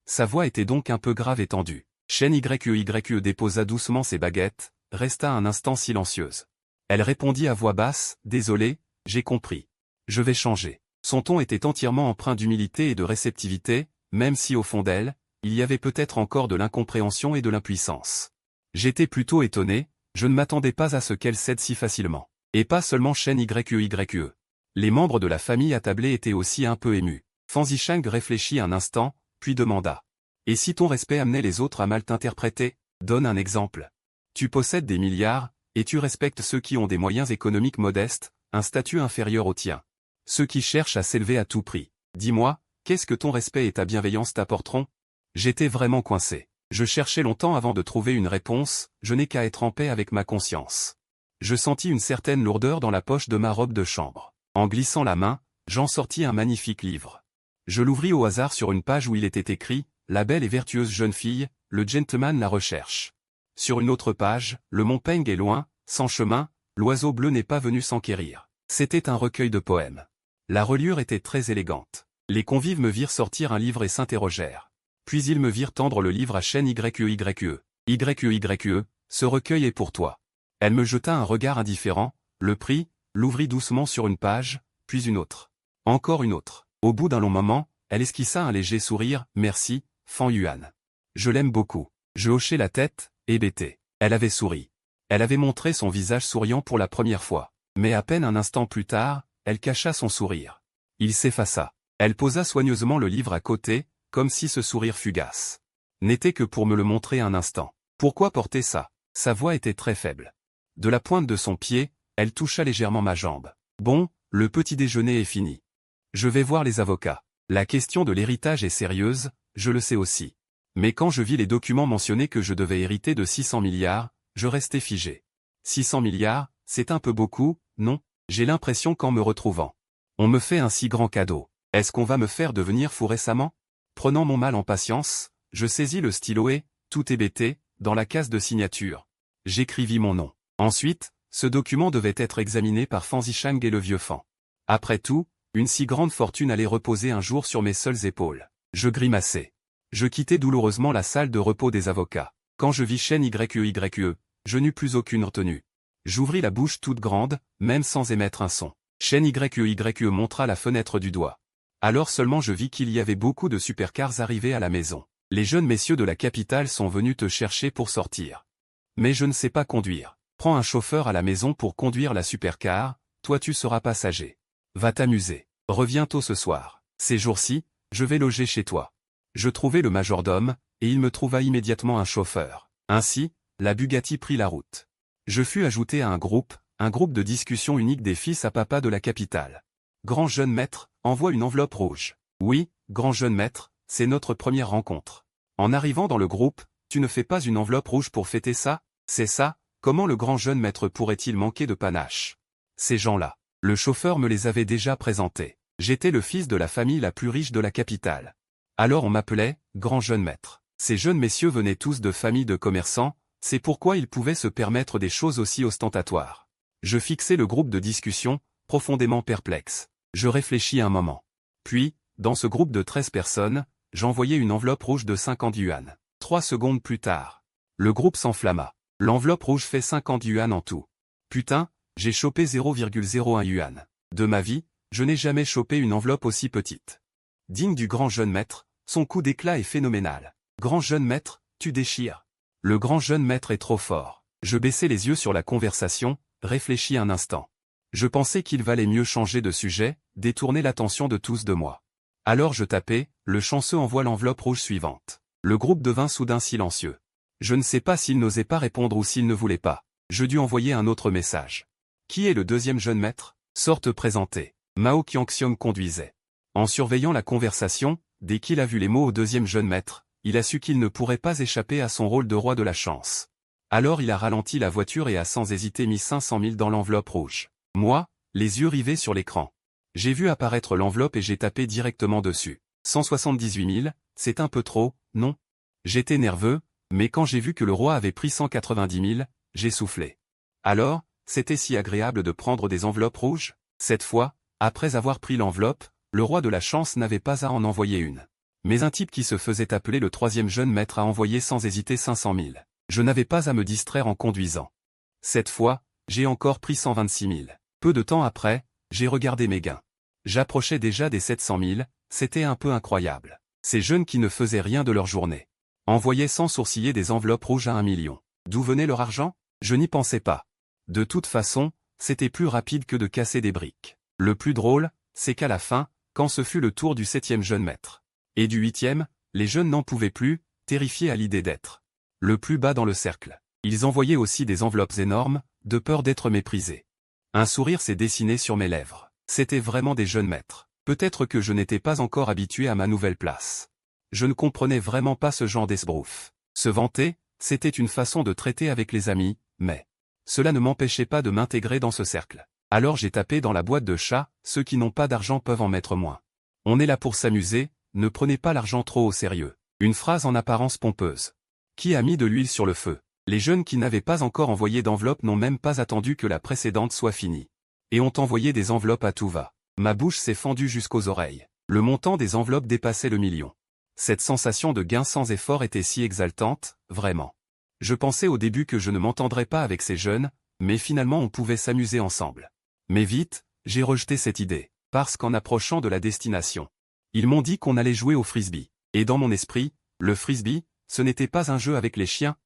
A: Sa voix était donc un peu grave et tendue. Shen YQYQ déposa doucement ses baguettes, resta un instant silencieuse. Elle répondit à voix basse, « Désolé, j'ai compris. Je vais changer. » Son ton était entièrement empreint d'humilité et de réceptivité, même si au fond d'elle, il y avait peut-être encore de l'incompréhension et de l'impuissance. J'étais plutôt étonné, je ne m'attendais pas à ce qu'elle cède si facilement. Et pas seulement Shen YQYQ. Les membres de la famille attablée étaient aussi un peu émus. Fan Zisheng réfléchit un instant, puis demanda. Et si ton respect amenait les autres à mal t'interpréter? Donne un exemple. Tu possèdes des milliards, et tu respectes ceux qui ont des moyens économiques modestes, un statut inférieur au tien. Ceux qui cherchent à s'élever à tout prix. Dis-moi, qu'est-ce que ton respect et ta bienveillance t'apporteront? J'étais vraiment coincé. Je cherchais longtemps avant de trouver une réponse, je n'ai qu'à être en paix avec ma conscience. Je sentis une certaine lourdeur dans la poche de ma robe de chambre. En glissant la main, j'en sortis un magnifique livre. Je l'ouvris au hasard sur une page où il était écrit « La belle et vertueuse jeune fille, le gentleman la recherche ». Sur une autre page, « Le mont Peng est loin, sans chemin, l'oiseau bleu n'est pas venu s'enquérir ». C'était un recueil de poèmes. La reliure était très élégante. Les convives me virent sortir un livre et s'interrogèrent. Puis ils me virent tendre le livre à Chen YE. YE, ce recueil est pour toi. Elle me jeta un regard indifférent, le prit, l'ouvrit doucement sur une page, puis une autre. Encore une autre. Au bout d'un long moment, elle esquissa un léger sourire, « Merci, Fan Yuan. Je l'aime beaucoup. » Je hochai la tête, hébété. Elle avait souri. Elle avait montré son visage souriant pour la première fois. Mais à peine un instant plus tard, elle cacha son sourire. Il s'effaça. Elle posa soigneusement le livre à côté, comme si ce sourire fugace n'était que pour me le montrer un instant. Pourquoi porter ça? Sa voix était très faible. De la pointe de son pied, elle toucha légèrement ma jambe. Bon, le petit déjeuner est fini. Je vais voir les avocats. La question de l'héritage est sérieuse, je le sais aussi. Mais quand je vis les documents mentionner que je devais hériter de 600 milliards, je restais figé. 600 milliards, c'est un peu beaucoup, non? J'ai l'impression qu'en me retrouvant, on me fait un si grand cadeau. Est-ce qu'on va me faire devenir fou récemment? Prenant mon mal en patience, je saisis le stylo et, tout hébété, dans la case de signature, j'écrivis mon nom. Ensuite, ce document devait être examiné par Fan Zhichang et le vieux Fan. Après tout, une si grande fortune allait reposer un jour sur mes seules épaules. Je grimaçai. Je quittai douloureusement la salle de repos des avocats. Quand je vis Chen YE, je n'eus plus aucune retenue. J'ouvris la bouche toute grande, même sans émettre un son. Chen YE montra la fenêtre du doigt. Alors seulement je vis qu'il y avait beaucoup de supercars arrivés à la maison. Les jeunes messieurs de la capitale sont venus te chercher pour sortir. Mais je ne sais pas conduire. Prends un chauffeur à la maison pour conduire la supercar, toi tu seras passager. Va t'amuser. Reviens tôt ce soir. Ces jours-ci, je vais loger chez toi. Je trouvai le majordome, et il me trouva immédiatement un chauffeur. Ainsi, la Bugatti prit la route. Je fus ajouté à un groupe de discussion unique des fils à papa de la capitale. Grand jeune maître, envoie une enveloppe rouge. Oui, grand jeune maître, c'est notre première rencontre. En arrivant dans le groupe, tu ne fais pas une enveloppe rouge pour fêter ça? C'est ça, comment le grand jeune maître pourrait-il manquer de panache? Ces gens-là, le chauffeur me les avait déjà présentés. J'étais le fils de la famille la plus riche de la capitale. Alors on m'appelait grand jeune maître. Ces jeunes messieurs venaient tous de familles de commerçants, c'est pourquoi ils pouvaient se permettre des choses aussi ostentatoires. Je fixai le groupe de discussion, profondément perplexe. Je réfléchis un moment. Puis, dans ce groupe de 13 personnes, j'envoyai une enveloppe rouge de 50 yuan. 3 secondes plus tard, le groupe s'enflamma. L'enveloppe rouge fait 50 yuan en tout. Putain, j'ai chopé 0,01 yuan. De ma vie, je n'ai jamais chopé une enveloppe aussi petite. Digne du grand jeune maître, son coup d'éclat est phénoménal. Grand jeune maître, tu déchires. Le grand jeune maître est trop fort. Je baissai les yeux sur la conversation, réfléchis un instant. Je pensais qu'il valait mieux changer de sujet, détourner l'attention de tous de moi. Alors je tapai, le chanceux envoie l'enveloppe rouge suivante. Le groupe devint soudain silencieux. Je ne sais pas s'il n'osait pas répondre ou s'il ne voulait pas. Je dus envoyer un autre message. Qui est le deuxième jeune maître? Sort te présenter. Mao Qiangxiong conduisait. En surveillant la conversation, dès qu'il a vu les mots au deuxième jeune maître, il a su qu'il ne pourrait pas échapper à son rôle de roi de la chance. Alors il a ralenti la voiture et a sans hésiter mis 500 000 dans l'enveloppe rouge. Moi, les yeux rivés sur l'écran. J'ai vu apparaître l'enveloppe et j'ai tapé directement dessus. 178 000, c'est un peu trop, non? J'étais nerveux, mais quand j'ai vu que le roi avait pris 190 000, j'ai soufflé. Alors, c'était si agréable de prendre des enveloppes rouges? Cette fois, après avoir pris l'enveloppe, le roi de la chance n'avait pas à en envoyer une. Mais un type qui se faisait appeler le troisième jeune maître a envoyé sans hésiter 500 000. Je n'avais pas à me distraire en conduisant. Cette fois, j'ai encore pris 126 000. Peu de temps après, j'ai regardé mes gains. J'approchais déjà des 700 000, c'était un peu incroyable. Ces jeunes qui ne faisaient rien de leur journée envoyaient sans sourciller des enveloppes rouges à 1 million. D'où venait leur argent? Je n'y pensais pas. De toute façon, c'était plus rapide que de casser des briques. Le plus drôle, c'est qu'à la fin, quand ce fut le tour du 7e jeune maître, et du 8e, les jeunes n'en pouvaient plus, terrifiés à l'idée d'être le plus bas dans le cercle. Ils envoyaient aussi des enveloppes énormes, de peur d'être méprisés. Un sourire s'est dessiné sur mes lèvres. C'étaient vraiment des jeunes maîtres. Peut-être que je n'étais pas encore habitué à ma nouvelle place. Je ne comprenais vraiment pas ce genre d'esbrouf. Se vanter, c'était une façon de traiter avec les amis, mais cela ne m'empêchait pas de m'intégrer dans ce cercle. Alors j'ai tapé dans la boîte de chat, ceux qui n'ont pas d'argent peuvent en mettre moins. On est là pour s'amuser, ne prenez pas l'argent trop au sérieux. Une phrase en apparence pompeuse. Qui a mis de l'huile sur le feu? Les jeunes qui n'avaient pas encore envoyé d'enveloppe n'ont même pas attendu que la précédente soit finie. Et ont envoyé des enveloppes à tout va. Ma bouche s'est fendue jusqu'aux oreilles. Le montant des enveloppes dépassait le million. Cette sensation de gain sans effort était si exaltante, vraiment. Je pensais au début que je ne m'entendrais pas avec ces jeunes, mais finalement on pouvait s'amuser ensemble. Mais vite, j'ai rejeté cette idée, parce qu'en approchant de la destination, ils m'ont dit qu'on allait jouer au frisbee. Et dans mon esprit, le frisbee, ce n'était pas un jeu avec les chiens.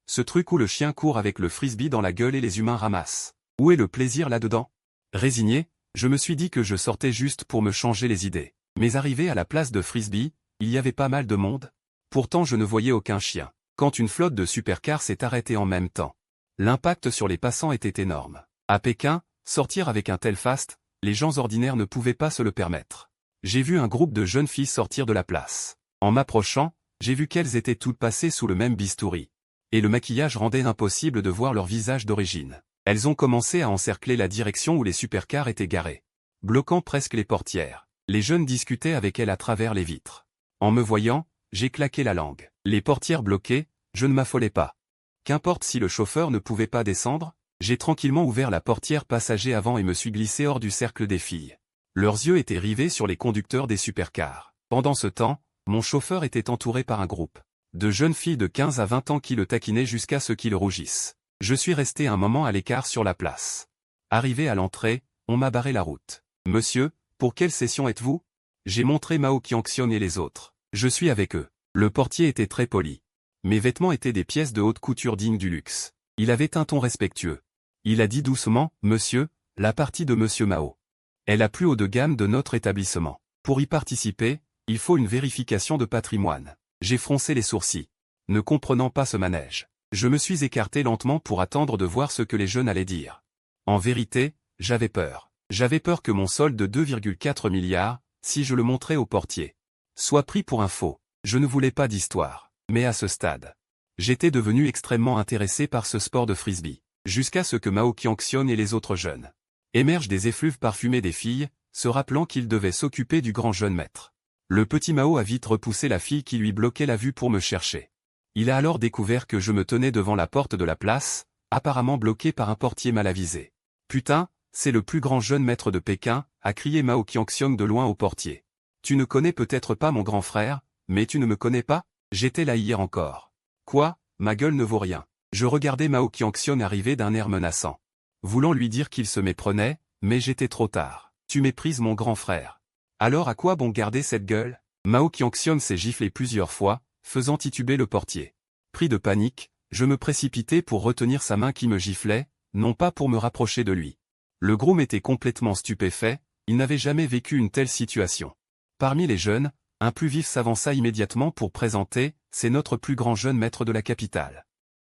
A: Ce truc où le chien court avec le frisbee dans la gueule et les humains ramassent. Où est le plaisir là-dedans? Résigné, je me suis dit que je sortais juste pour me changer les idées. Mais arrivé à la place de frisbee, il y avait pas mal de monde. Pourtant je ne voyais aucun chien. Quand une flotte de supercars s'est arrêtée en même temps, l'impact sur les passants était énorme. À Pékin, sortir avec un tel faste, les gens ordinaires ne pouvaient pas se le permettre. J'ai vu un groupe de jeunes filles sortir de la place. En m'approchant, j'ai vu qu'elles étaient toutes passées sous le même bistouri. Et le maquillage rendait impossible de voir leur visage d'origine. Elles ont commencé à encercler la direction où les supercars étaient garés, bloquant presque les portières. Les jeunes discutaient avec elles à travers les vitres. En me voyant, j'ai claqué la langue. Les portières bloquées, je ne m'affolais pas. Qu'importe si le chauffeur ne pouvait pas descendre, j'ai tranquillement ouvert la portière passager avant et me suis glissé hors du cercle des filles. Leurs yeux étaient rivés sur les conducteurs des supercars. Pendant ce temps, mon chauffeur était entouré par un groupe de jeunes filles de 15 à 20 ans qui le taquinaient jusqu'à ce qu'il rougisse. Je suis resté un moment à l'écart sur la place. Arrivé à l'entrée, on m'a barré la route. « Monsieur, pour quelle session êtes-vous » J'ai montré Mao Qianxiong et les autres. Je suis avec eux. Le portier était très poli. Mes vêtements étaient des pièces de haute couture dignes du luxe. Il avait un ton respectueux. Il a dit doucement, « Monsieur, la partie de Monsieur Mao est la plus haut de gamme de notre établissement. Pour y participer, il faut une vérification de patrimoine. » J'ai froncé les sourcils. Ne comprenant pas ce manège, je me suis écarté lentement pour attendre de voir ce que les jeunes allaient dire. En vérité, j'avais peur. J'avais peur que mon solde de 2,4 milliards, si je le montrais au portier, soit pris pour un faux. Je ne voulais pas d'histoire. Mais à ce stade, j'étais devenu extrêmement intéressé par ce sport de frisbee. Jusqu'à ce que Mao Qianxiong et les autres jeunes émergent des effluves parfumés des filles, se rappelant qu'ils devaient s'occuper du grand jeune maître. Le petit Mao a vite repoussé la fille qui lui bloquait la vue pour me chercher. Il a alors découvert que je me tenais devant la porte de la place, apparemment bloqué par un portier mal avisé. « Putain, c'est le plus grand jeune maître de Pékin », a crié Mao Qianxiong de loin au portier. « Tu ne connais peut-être pas mon grand frère, mais tu ne me connais pas ?» J'étais là hier encore. Quoi, ma gueule ne vaut rien. Je regardais Mao Qianxiong arriver d'un air menaçant, voulant lui dire qu'il se méprenait, mais j'étais trop tard. Tu méprises mon grand frère. Alors à quoi bon garder cette gueule? Mao Qianxiong s'est giflé plusieurs fois, faisant tituber le portier. Pris de panique, je me précipitais pour retenir sa main qui me giflait, non pas pour me rapprocher de lui. Le groom était complètement stupéfait, il n'avait jamais vécu une telle situation. Parmi les jeunes, un plus vif s'avança immédiatement pour présenter, c'est notre plus grand jeune maître de la capitale.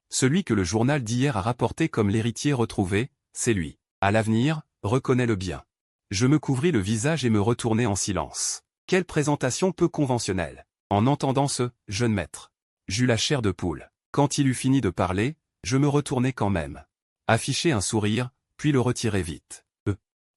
A: Celui que le journal d'hier a rapporté comme l'héritier retrouvé, c'est lui. À l'avenir, reconnais-le bien. Je me couvris le visage et me retournai en silence. Quelle présentation peu conventionnelle. En entendant ce « jeune maître », j'eus la chair de poule. Quand il eut fini de parler, je me retournai quand même. Afficher un sourire, puis le retirer vite.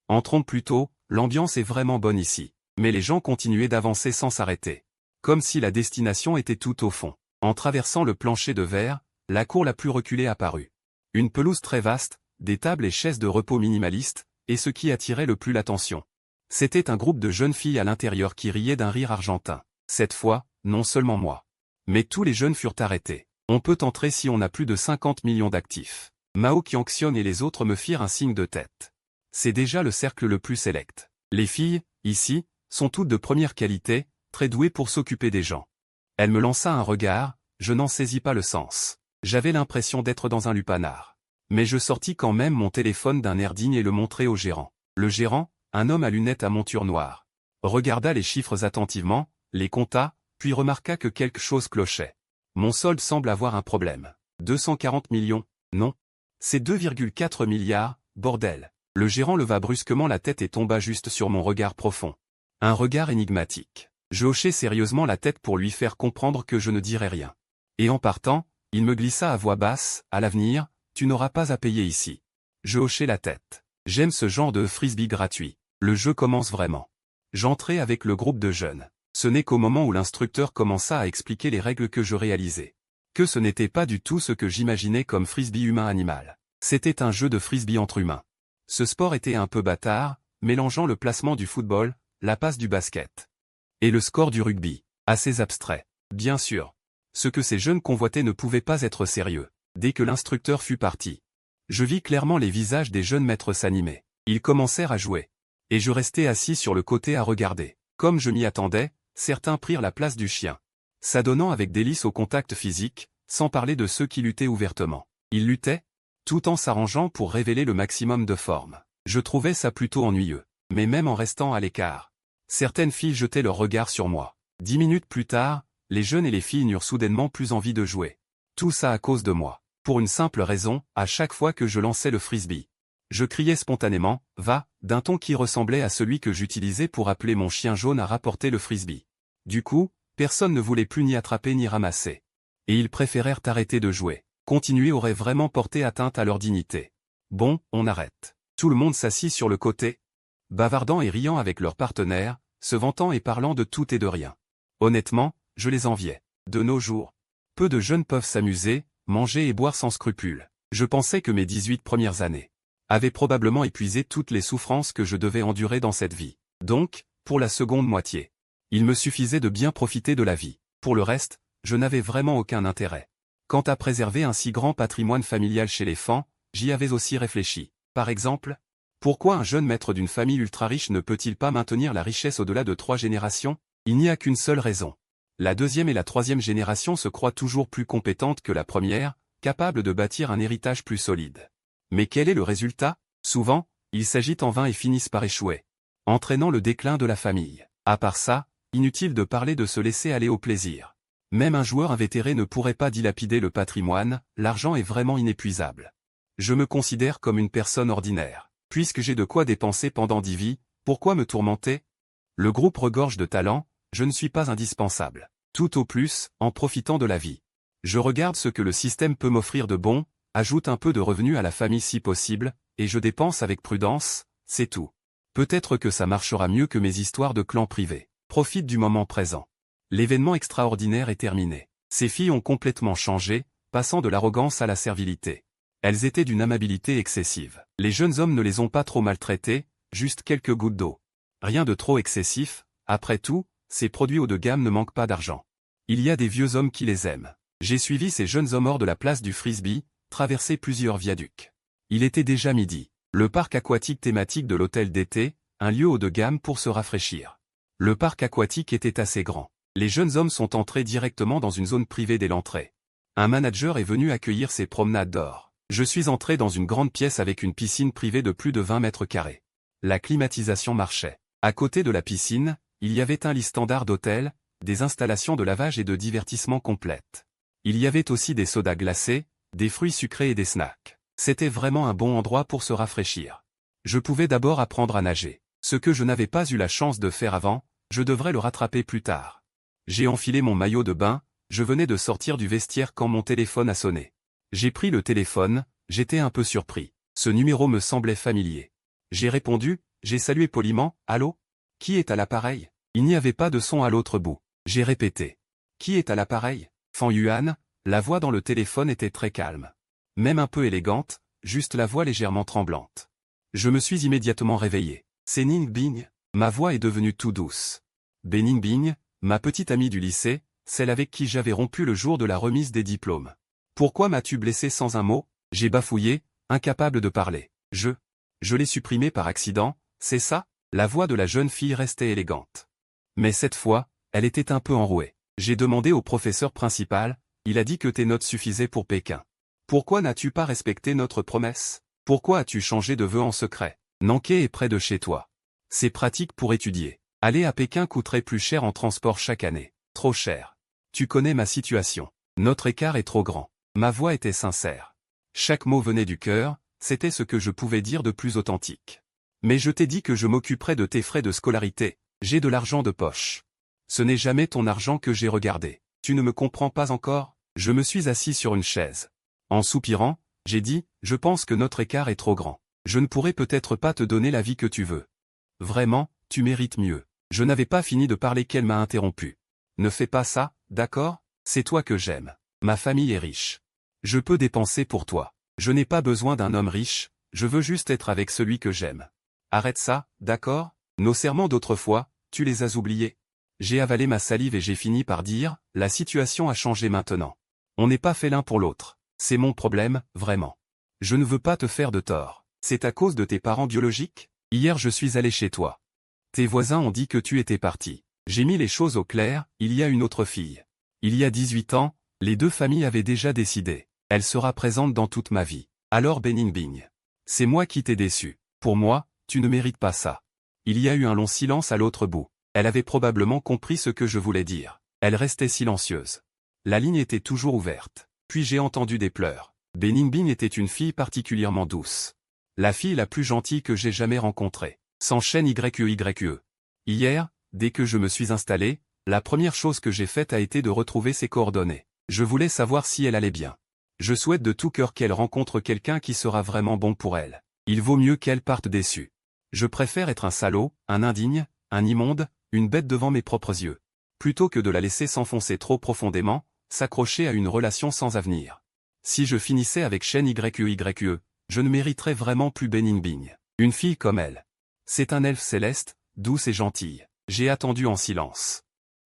A: Entrons plutôt, l'ambiance est vraiment bonne ici. Mais les gens continuaient d'avancer sans s'arrêter. Comme si la destination était tout au fond. En traversant le plancher de verre, la cour la plus reculée apparut. Une pelouse très vaste, des tables et chaises de repos minimalistes, et ce qui attirait le plus l'attention. C'était un groupe de jeunes filles à l'intérieur qui riaient d'un rire argentin. Cette fois, non seulement moi. Mais tous les jeunes furent arrêtés. On peut entrer si on a plus de 50 millions d'actifs. Mao Qianxiong et les autres me firent un signe de tête. C'est déjà le cercle le plus sélect. Les filles, ici, sont toutes de première qualité, très douées pour s'occuper des gens. Elle me lança un regard, je n'en saisis pas le sens. J'avais l'impression d'être dans un lupanar. Mais je sortis quand même mon téléphone d'un air digne et le montrai au gérant. Le gérant, un homme à lunettes à monture noire, regarda les chiffres attentivement, les compta, puis remarqua que quelque chose clochait. Mon solde semble avoir un problème. 240 millions, non. C'est 2,4 milliards, bordel. Le gérant leva brusquement la tête et tomba juste sur mon regard profond. Un regard énigmatique. Je hochai sérieusement la tête pour lui faire comprendre que je ne dirais rien. Et en partant, il me glissa à voix basse, « À l'avenir, tu n'auras pas à payer ici. » Je hochai la tête. J'aime ce genre de frisbee gratuit. Le jeu commence vraiment. J'entrai avec le groupe de jeunes. Ce n'est qu'au moment où l'instructeur commença à expliquer les règles que je réalisais. Que ce n'était pas du tout ce que j'imaginais comme frisbee humain-animal. C'était un jeu de frisbee entre humains. Ce sport était un peu bâtard, mélangeant le placement du football, la passe du basket et le score du rugby. Assez abstrait. Bien sûr. Ce que ces jeunes convoitaient ne pouvait pas être sérieux. Dès que l'instructeur fut parti, je vis clairement les visages des jeunes maîtres s'animer. Ils commencèrent à jouer. Et je restais assis sur le côté à regarder. Comme je m'y attendais, certains prirent la place du chien, s'adonnant avec délice au contact physique, sans parler de ceux qui luttaient ouvertement. Ils luttaient, tout en s'arrangeant pour révéler le maximum de forme. Je trouvais ça plutôt ennuyeux. Mais même en restant à l'écart, certaines filles jetaient leur regard sur moi. 10 minutes plus tard, les jeunes et les filles n'eurent soudainement plus envie de jouer. Tout ça à cause de moi. Pour une simple raison, à chaque fois que je lançais le frisbee, je criais spontanément « Va » d'un ton qui ressemblait à celui que j'utilisais pour appeler mon chien jaune à rapporter le frisbee. Du coup, personne ne voulait plus ni attraper ni ramasser. Et ils préférèrent arrêter de jouer. Continuer aurait vraiment porté atteinte à leur dignité. Bon, on arrête. Tout le monde s'assit sur le côté, bavardant et riant avec leurs partenaires, se vantant et parlant de tout et de rien. Honnêtement, je les enviais. De nos jours, peu de jeunes peuvent s'amuser, manger et boire sans scrupule. Je pensais que mes 18 premières années avaient probablement épuisé toutes les souffrances que je devais endurer dans cette vie. Donc, pour la seconde moitié, il me suffisait de bien profiter de la vie. Pour le reste, je n'avais vraiment aucun intérêt. Quant à préserver un si grand patrimoine familial chez les Fan, j'y avais aussi réfléchi. Par exemple, pourquoi un jeune maître d'une famille ultra-riche ne peut-il pas maintenir la richesse au-delà de 3 générations? Il n'y a qu'une seule raison. La deuxième et la troisième génération se croient toujours plus compétentes que la première, capables de bâtir un héritage plus solide. Mais quel est le résultat? Souvent, ils s'agitent en vain et finissent par échouer, entraînant le déclin de la famille. À part ça, inutile de parler de se laisser aller au plaisir. Même un joueur invétéré ne pourrait pas dilapider le patrimoine, l'argent est vraiment inépuisable. Je me considère comme une personne ordinaire. Puisque j'ai de quoi dépenser pendant 10 vies, pourquoi me tourmenter? Le groupe regorge de talent, je ne suis pas indispensable. Tout au plus, en profitant de la vie. Je regarde ce que le système peut m'offrir de bon, ajoute un peu de revenus à la famille si possible, et je dépense avec prudence, c'est tout. Peut-être que ça marchera mieux que mes histoires de clans privés. Profite du moment présent. L'événement extraordinaire est terminé. Ces filles ont complètement changé, passant de l'arrogance à la servilité. Elles étaient d'une amabilité excessive. Les jeunes hommes ne les ont pas trop maltraitées, juste quelques gouttes d'eau. Rien de trop excessif, après tout, ces produits haut de gamme ne manquent pas d'argent. Il y a des vieux hommes qui les aiment. J'ai suivi ces jeunes hommes hors de la place du frisbee, traversé plusieurs viaducs. Il était déjà midi. Le parc aquatique thématique de l'hôtel d'été, un lieu haut de gamme pour se rafraîchir. Le parc aquatique était assez grand. Les jeunes hommes sont entrés directement dans une zone privée dès l'entrée. Un manager est venu accueillir ces promenades d'or. Je suis entré dans une grande pièce avec une piscine privée de plus de 20 mètres carrés. La climatisation marchait. À côté de la piscine, il y avait un lit standard d'hôtel, des installations de lavage et de divertissement complètes. Il y avait aussi des sodas glacés, des fruits sucrés et des snacks. C'était vraiment un bon endroit pour se rafraîchir. Je pouvais d'abord apprendre à nager. Ce que je n'avais pas eu la chance de faire avant, je devrais le rattraper plus tard. J'ai enfilé mon maillot de bain, je venais de sortir du vestiaire quand mon téléphone a sonné. J'ai pris le téléphone, j'étais un peu surpris. Ce numéro me semblait familier. J'ai répondu, j'ai salué poliment, « Allô? Qui est à l'appareil ?» Il n'y avait pas de son à l'autre bout. J'ai répété. « Qui est à l'appareil ?» Fan Yuan, la voix dans le téléphone était très calme. Même un peu élégante, juste la voix légèrement tremblante. Je me suis immédiatement réveillé. C'est Ning Bing. Ma voix est devenue tout douce. Ning Bing, ma petite amie du lycée, celle avec qui j'avais rompu le jour de la remise des diplômes. Pourquoi m'as-tu blessé sans un mot? J'ai bafouillé, incapable de parler. Je l'ai supprimé par accident, c'est ça? La voix de la jeune fille restait élégante. Mais cette fois, elle était un peu enrouée. J'ai demandé au professeur principal, il a dit que tes notes suffisaient pour Pékin. Pourquoi n'as-tu pas respecté notre promesse? Pourquoi as-tu changé de vœu en secret? Nankai est près de chez toi. C'est pratique pour étudier. Aller à Pékin coûterait plus cher en transport chaque année. Trop cher. Tu connais ma situation. Notre écart est trop grand. Ma voix était sincère. Chaque mot venait du cœur, c'était ce que je pouvais dire de plus authentique. Mais je t'ai dit que je m'occuperais de tes frais de scolarité, j'ai de l'argent de poche. Ce n'est jamais ton argent que j'ai regardé. Tu ne me comprends pas encore? Je me suis assis sur une chaise. En soupirant, j'ai dit, je pense que notre écart est trop grand. Je ne pourrai peut-être pas te donner la vie que tu veux. Vraiment, tu mérites mieux. Je n'avais pas fini de parler qu'elle m'a interrompu. Ne fais pas ça, d'accord? C'est toi que j'aime. Ma famille est riche. Je peux dépenser pour toi. Je n'ai pas besoin d'un homme riche, je veux juste être avec celui que j'aime. Arrête ça, d'accord? Nos serments d'autrefois, tu les as oubliés. J'ai avalé ma salive et j'ai fini par dire, la situation a changé maintenant. On n'est pas fait l'un pour l'autre. C'est mon problème, vraiment. Je ne veux pas te faire de tort. C'est à cause de tes parents biologiques? Hier je suis allé chez toi. Tes voisins ont dit que tu étais parti. J'ai mis les choses au clair, il y a une autre fille. Il y a 18 ans, les deux familles avaient déjà décidé. Elle sera présente dans toute ma vie. Alors Bening Bing. C'est moi qui t'ai déçu. Pour moi, tu ne mérites pas ça. Il y a eu un long silence à l'autre bout. Elle avait probablement compris ce que je voulais dire. Elle restait silencieuse. La ligne était toujours ouverte. Puis j'ai entendu des pleurs. Bening Bing était une fille particulièrement douce. La fille la plus gentille que j'ai jamais rencontrée. S'enchaîne YEYE. Hier, dès que je me suis installé, la première chose que j'ai faite a été de retrouver ses coordonnées. Je voulais savoir si elle allait bien. Je souhaite de tout cœur qu'elle rencontre quelqu'un qui sera vraiment bon pour elle. Il vaut mieux qu'elle parte déçue. Je préfère être un salaud, un indigne, un immonde, une bête devant mes propres yeux. Plutôt que de la laisser s'enfoncer trop profondément, s'accrocher à une relation sans avenir. Si je finissais avec Shen YEYE, je ne mériterais vraiment plus Bening Bing. Une fille comme elle. C'est un elfe céleste, douce et gentille. J'ai attendu en silence.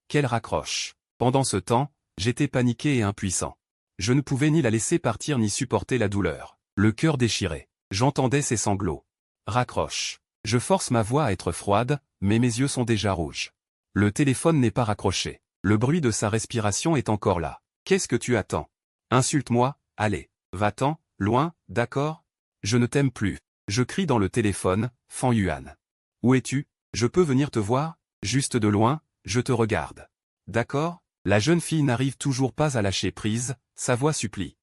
A: Qu'elle raccroche. Pendant ce temps, j'étais paniqué et impuissant. Je ne pouvais ni la laisser partir ni supporter la douleur. Le cœur déchiré. J'entendais ses sanglots. Raccroche. Je force ma voix à être froide, mais mes yeux sont déjà rouges. Le téléphone n'est pas raccroché. Le bruit de sa respiration est encore là. Qu'est-ce que tu attends? Insulte-moi, allez. Va-t'en, loin, d'accord? Je ne t'aime plus. Je crie dans le téléphone, Fan Yuan. Où es-tu? Je peux venir te voir? Juste de loin, je te regarde. D'accord? La jeune fille n'arrive toujours pas à lâcher prise, sa voix supplie.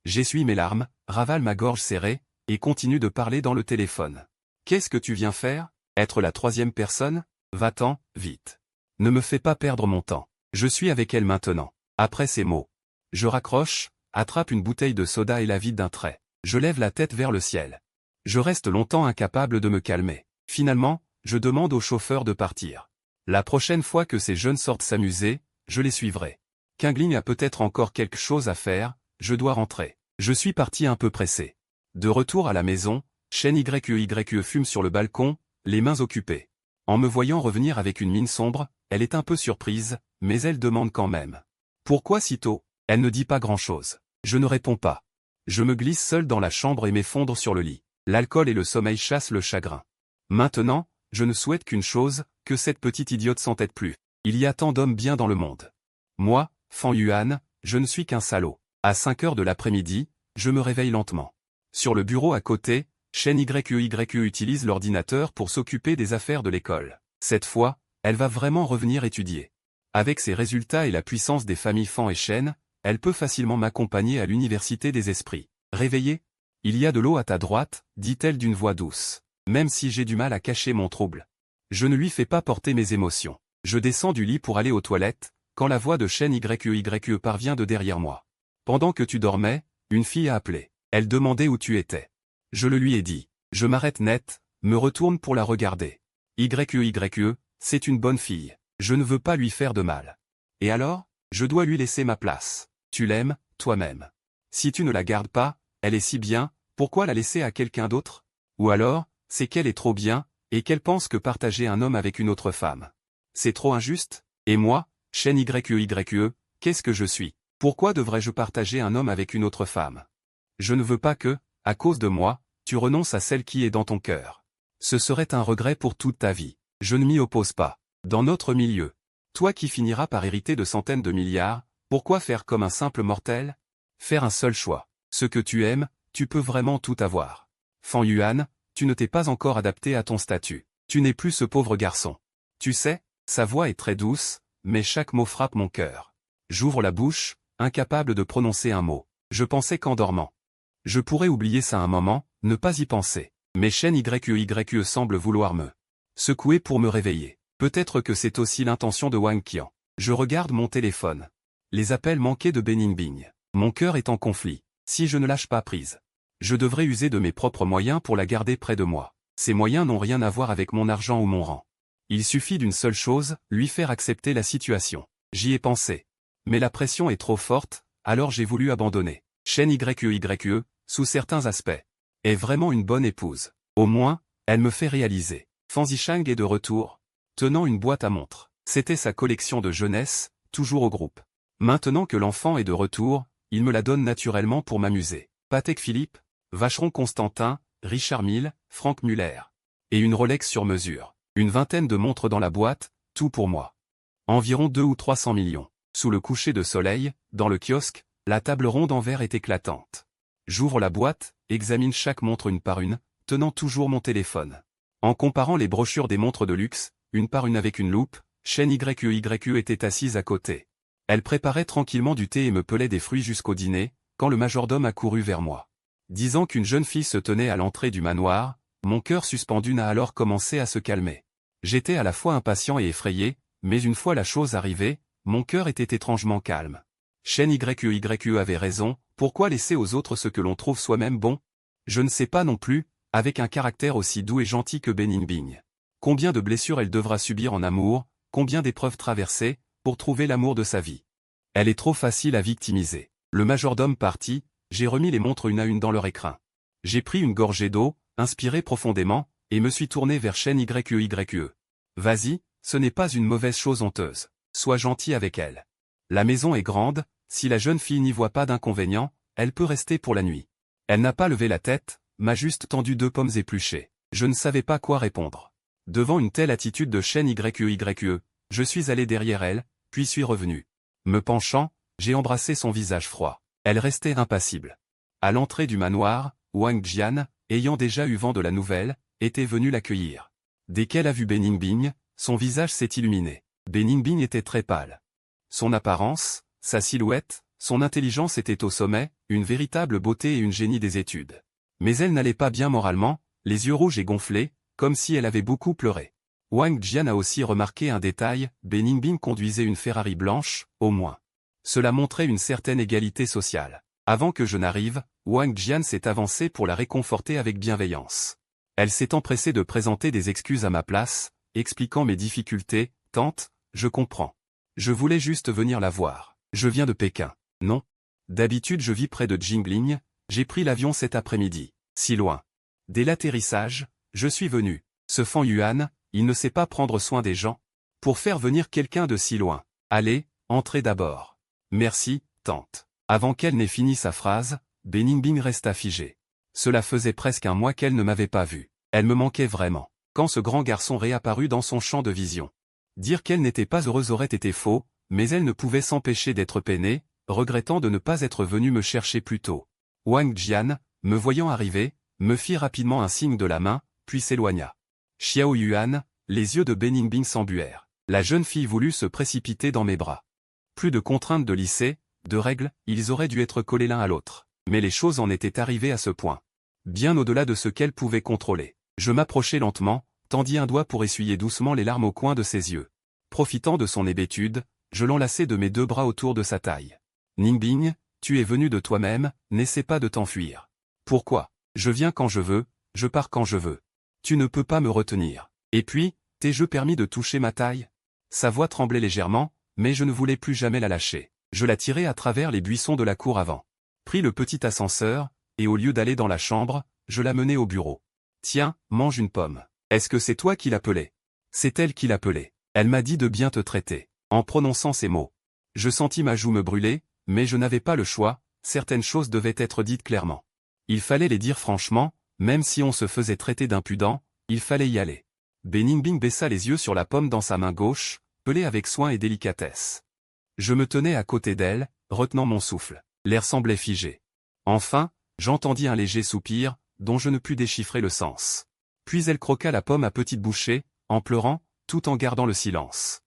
A: J'essuie mes larmes, ravale ma gorge serrée, et continue de parler dans le téléphone. Qu'est-ce que tu viens faire? Être la troisième personne? Va-t'en, vite. Ne me fais pas perdre mon temps. Je suis avec elle maintenant. Après ces mots. Je raccroche, attrape une bouteille de soda et la vide d'un trait. Je lève la tête vers le ciel. Je reste longtemps incapable de me calmer. Finalement, je demande au chauffeur de partir. La prochaine fois que ces jeunes sortent s'amuser, je les suivrai. Kingling a peut-être encore quelque chose à faire, je dois rentrer. Je suis parti un peu pressé. De retour à la maison, Shen YEYE fume sur le balcon, les mains occupées. En me voyant revenir avec une mine sombre, elle est un peu surprise, mais elle demande quand même. Pourquoi si tôt? Elle ne dit pas grand-chose. Je ne réponds pas. Je me glisse seul dans la chambre et m'effondre sur le lit. L'alcool et le sommeil chassent le chagrin. Maintenant, je ne souhaite qu'une chose, que cette petite idiote s'entête plus. Il y a tant d'hommes bien dans le monde. Moi, Fan Yuan, je ne suis qu'un salaud. À 5 heures de l'après-midi, je me réveille lentement. Sur le bureau à côté, Shen YEYE utilise l'ordinateur pour s'occuper des affaires de l'école. Cette fois, elle va vraiment revenir étudier. Avec ses résultats et la puissance des familles Fan et Shen, elle peut facilement m'accompagner à l'université des esprits. Réveillée? Il y a de l'eau à ta droite, dit-elle d'une voix douce. Même si j'ai du mal à cacher mon trouble. Je ne lui fais pas porter mes émotions. Je descends du lit pour aller aux toilettes, quand la voix de Shen YEYE parvient de derrière moi. Pendant que tu dormais, une fille a appelé. Elle demandait où tu étais. Je le lui ai dit. Je m'arrête net, me retourne pour la regarder. YEYE, c'est une bonne fille. Je ne veux pas lui faire de mal. Et alors? Je dois lui laisser ma place. Tu l'aimes, toi-même. Si tu ne la gardes pas, elle est si bien, pourquoi la laisser à quelqu'un d'autre? Ou alors, c'est qu'elle est trop bien, et qu'elle pense que partager un homme avec une autre femme. C'est trop injuste? Et moi, Shen YEYE, qu'est-ce que je suis? Pourquoi devrais-je partager un homme avec une autre femme? Je ne veux pas que, à cause de moi, tu renonces à celle qui est dans ton cœur. Ce serait un regret pour toute ta vie. Je ne m'y oppose pas. Dans notre milieu. Toi qui finiras par hériter de centaines de milliards, pourquoi faire comme un simple mortel? Faire un seul choix. Ce que tu aimes, tu peux vraiment tout avoir. Fan Yuan, tu ne t'es pas encore adapté à ton statut. Tu n'es plus ce pauvre garçon. Tu sais, sa voix est très douce, mais chaque mot frappe mon cœur. J'ouvre la bouche, incapable de prononcer un mot. Je pensais qu'en dormant. Je pourrais oublier ça un moment, ne pas y penser. Mais Shen YE semble vouloir me secouer pour me réveiller. Peut-être que c'est aussi l'intention de Wang Qian. Je regarde mon téléphone. Les appels manqués de Beningbing. Mon cœur est en conflit. Si je ne lâche pas prise, je devrais user de mes propres moyens pour la garder près de moi. Ces moyens n'ont rien à voir avec mon argent ou mon rang. Il suffit d'une seule chose, lui faire accepter la situation. J'y ai pensé. Mais la pression est trop forte, alors j'ai voulu abandonner. Shen YE, sous certains aspects, est vraiment une bonne épouse. Au moins, elle me fait réaliser. Fan Zishang est de retour, tenant une boîte à montres. C'était sa collection de jeunesse, toujours au groupe. Maintenant que l'enfant est de retour, il me la donne naturellement pour m'amuser. Patek Philippe, Vacheron Constantin, Richard Mille, Franck Muller. Et une Rolex sur mesure. Une vingtaine de montres dans la boîte, tout pour moi. Environ 2 ou 300 millions. Sous le coucher de soleil, dans le kiosque, la table ronde en verre est éclatante. J'ouvre la boîte, examine chaque montre une par une, tenant toujours mon téléphone. En comparant les brochures des montres de luxe, une par une avec une loupe, Shen YE était assise à côté. Elle préparait tranquillement du thé et me pelait des fruits jusqu'au dîner, quand le majordome a couru vers moi. Disant qu'une jeune fille se tenait à l'entrée du manoir, mon cœur suspendu n'a alors commencé à se calmer. J'étais à la fois impatient et effrayé, mais une fois la chose arrivée, mon cœur était étrangement calme. Shen YE avait raison, pourquoi laisser aux autres ce que l'on trouve soi-même bon? Je ne sais pas non plus, avec un caractère aussi doux et gentil que Beningbing. Combien de blessures elle devra subir en amour, combien d'épreuves traversées, pour trouver l'amour de sa vie. Elle est trop facile à victimiser. Le majordome parti, j'ai remis les montres une à une dans leur écrin. J'ai pris une gorgée d'eau, inspiré profondément, et me suis tourné vers Shen YE. Vas-y, ce n'est pas une mauvaise chose honteuse. Sois gentil avec elle. La maison est grande, si la jeune fille n'y voit pas d'inconvénient, elle peut rester pour la nuit. Elle n'a pas levé la tête, m'a juste tendu 2 pommes épluchées. Je ne savais pas quoi répondre. Devant une telle attitude de Shen YE, je suis allé derrière elle, puis suis revenu. Me penchant, j'ai embrassé son visage froid. Elle restait impassible. À l'entrée du manoir, Wang Jian, ayant déjà eu vent de la nouvelle, était venu l'accueillir. Dès qu'elle a vu Beningbing, son visage s'est illuminé. Beningbing était très pâle. Son apparence, sa silhouette, son intelligence étaient au sommet, une véritable beauté et une génie des études. Mais elle n'allait pas bien moralement, les yeux rouges et gonflés, comme si elle avait beaucoup pleuré. Wang Jian a aussi remarqué un détail, Beningbing conduisait une Ferrari blanche, au moins. Cela montrait une certaine égalité sociale. Avant que je n'arrive, Wang Jian s'est avancé pour la réconforter avec bienveillance. Elle s'est empressée de présenter des excuses à ma place, expliquant mes difficultés. Tante, je comprends. Je voulais juste venir la voir. Je viens de Pékin. Non. D'habitude je vis près de Jingling, j'ai pris l'avion cet après-midi. Si loin. Dès l'atterrissage, je suis venu. Ce Fan Yuan, il ne sait pas prendre soin des gens. Pour faire venir quelqu'un de si loin. Allez, entrez d'abord. Merci, tante. Avant qu'elle n'ait fini sa phrase, Beningbing resta figée. Cela faisait presque un mois qu'elle ne m'avait pas vu. Elle me manquait vraiment. Quand ce grand garçon réapparut dans son champ de vision. Dire qu'elle n'était pas heureuse aurait été faux, mais elle ne pouvait s'empêcher d'être peinée, regrettant de ne pas être venue me chercher plus tôt. Wang Jian, me voyant arriver, me fit rapidement un signe de la main, puis s'éloigna. Xiao Yuan, les yeux de Beningbing s'embuèrent. La jeune fille voulut se précipiter dans mes bras. Plus de contraintes de lycée, de règles, ils auraient dû être collés l'un à l'autre. Mais les choses en étaient arrivées à ce point. Bien au-delà de ce qu'elle pouvait contrôler. Je m'approchai lentement, tendis un doigt pour essuyer doucement les larmes au coin de ses yeux. Profitant de son hébétude, je l'enlaçai de mes 2 bras autour de sa taille. Ningbing, tu es venu de toi-même, n'essaie pas de t'enfuir. Pourquoi? Je viens quand je veux, je pars quand je veux. Tu ne peux pas me retenir. Et puis, t'ai-je permis de toucher ma taille? Sa voix tremblait légèrement, mais je ne voulais plus jamais la lâcher. Je la tirai à travers les buissons de la cour avant. Pris le petit ascenseur, et au lieu d'aller dans la chambre, je la menai au bureau. Tiens, mange une pomme. Est-ce que c'est toi qui l'appelais? C'est elle qui l'appelait. Elle m'a dit de bien te traiter. En prononçant ces mots. Je sentis ma joue me brûler, mais je n'avais pas le choix, certaines choses devaient être dites clairement. Il fallait les dire franchement, même si on se faisait traiter d'impudent, il fallait y aller. Beningbing baissa les yeux sur la pomme dans sa main gauche, pelée avec soin et délicatesse. Je me tenais à côté d'elle, retenant mon souffle. L'air semblait figé. Enfin, j'entendis un léger soupir, dont je ne pus déchiffrer le sens. Puis elle croqua la pomme à petites bouchées, en pleurant, tout en gardant le silence.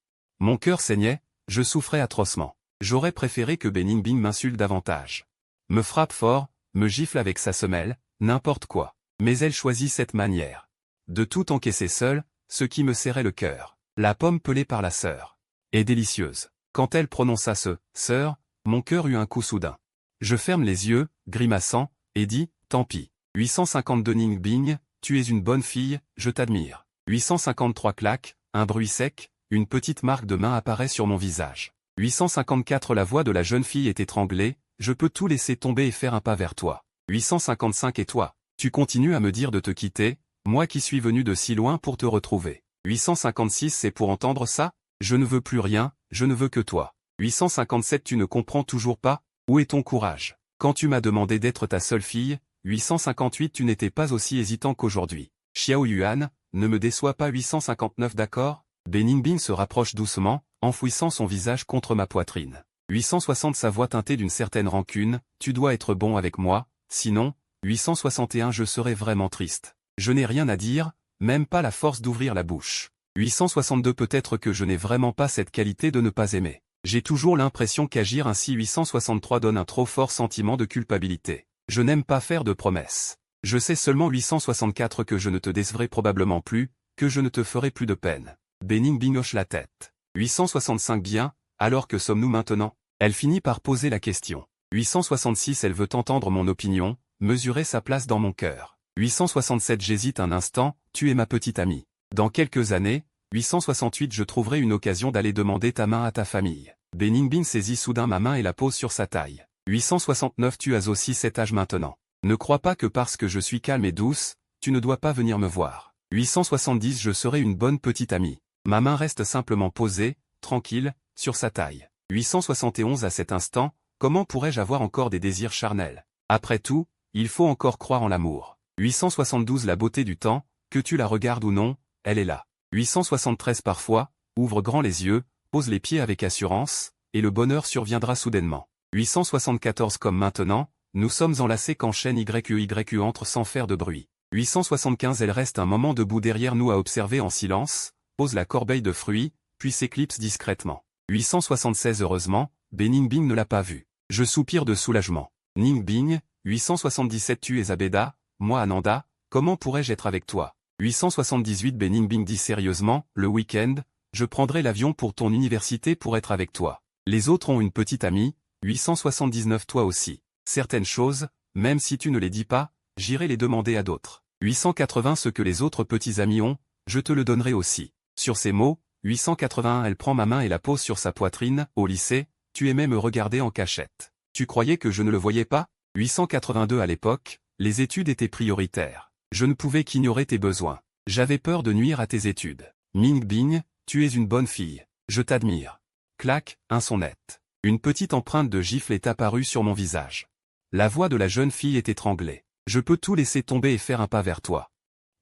A: Mon cœur saignait, je souffrais atrocement. J'aurais préféré que Bening-Bing m'insulte davantage. Me frappe fort, me gifle avec sa semelle, n'importe quoi. Mais elle choisit cette manière. De tout encaisser seule, ce qui me serrait le cœur. La pomme pelée par la sœur. Est délicieuse. Quand elle prononça ce « sœur », mon cœur eut un coup soudain. Je ferme les yeux, grimaçant, et dis « tant pis ». 852 Ning-Bing, tu es une bonne fille, je t'admire. 853 claque, un bruit sec, une petite marque de main apparaît sur mon visage. 854 La voix de la jeune fille est étranglée, je peux tout laisser tomber et faire un pas vers toi. 855 Et toi, tu continues à me dire de te quitter, moi qui suis venu de si loin pour te retrouver. 856 C'est pour entendre ça? Je ne veux plus rien, je ne veux que toi. 857 Tu ne comprends toujours pas? Où est ton courage? Quand tu m'as demandé d'être ta seule fille, 858 Tu n'étais pas aussi hésitant qu'aujourd'hui. Xiao Yuan, ne me déçois pas. 859 D'accord? Bening-Bing se rapproche doucement, enfouissant son visage contre ma poitrine. 860 Sa voix teintée d'une certaine rancune, tu dois être bon avec moi, sinon, 861 Je serai vraiment triste. Je n'ai rien à dire, même pas la force d'ouvrir la bouche. 862 Peut-être que je n'ai vraiment pas cette qualité de ne pas aimer. J'ai toujours l'impression qu'agir ainsi. 863 Donne un trop fort sentiment de culpabilité. Je n'aime pas faire de promesses. Je sais seulement. 864 Que je ne te décevrai probablement plus, que je ne te ferai plus de peine. Bening-Bing hoche la tête. 865 Bien, alors que sommes-nous maintenant? Elle finit par poser la question. 866 Elle veut entendre mon opinion, mesurer sa place dans mon cœur. 867 J'hésite un instant, tu es ma petite amie. Dans quelques années, 868 Je trouverai une occasion d'aller demander ta main à ta famille. Bening-Bing saisit soudain ma main et la pose sur sa taille. 869 Tu as aussi cet âge maintenant. Ne crois pas que parce que je suis calme et douce, tu ne dois pas venir me voir. 870 Je serai une bonne petite amie. Ma main reste simplement posée, tranquille, sur sa taille. 871 À cet instant, comment pourrais-je avoir encore des désirs charnels? Après tout, il faut encore croire en l'amour. 872 La beauté du temps, que tu la regardes ou non, elle est là. 873 Parfois, ouvre grand les yeux, pose les pieds avec assurance, et le bonheur surviendra soudainement. 874 Comme maintenant, nous sommes enlacés quand chaîne YU entre sans faire de bruit. 875 Elle reste un moment debout derrière nous à observer en silence, pose la corbeille de fruits, puis s'éclipse discrètement. 876 Heureusement, Bening-Bing ne l'a pas vu. Je soupire de soulagement. Ning-Bing, 877 Tu es Abeda, moi Ananda, comment pourrais-je être avec toi? 878 Bening-Bing dit sérieusement, le week-end, je prendrai l'avion pour ton université pour être avec toi. Les autres ont une petite amie, 879 Toi aussi. Certaines choses, même si tu ne les dis pas, j'irai les demander à d'autres. 880 Ce que les autres petits amis ont, je te le donnerai aussi. Sur ces mots, 881 Elle prend ma main et la pose sur sa poitrine. Au lycée, tu aimais me regarder en cachette. Tu croyais que je ne le voyais pas? 882 À l'époque, les études étaient prioritaires. Je ne pouvais qu'ignorer tes besoins. J'avais peur de nuire à tes études. Ning-Bing, tu es une bonne fille. Je t'admire. Clac, un son net. Une petite empreinte de gifle est apparue sur mon visage. La voix de la jeune fille est étranglée. Je peux tout laisser tomber et faire un pas vers toi.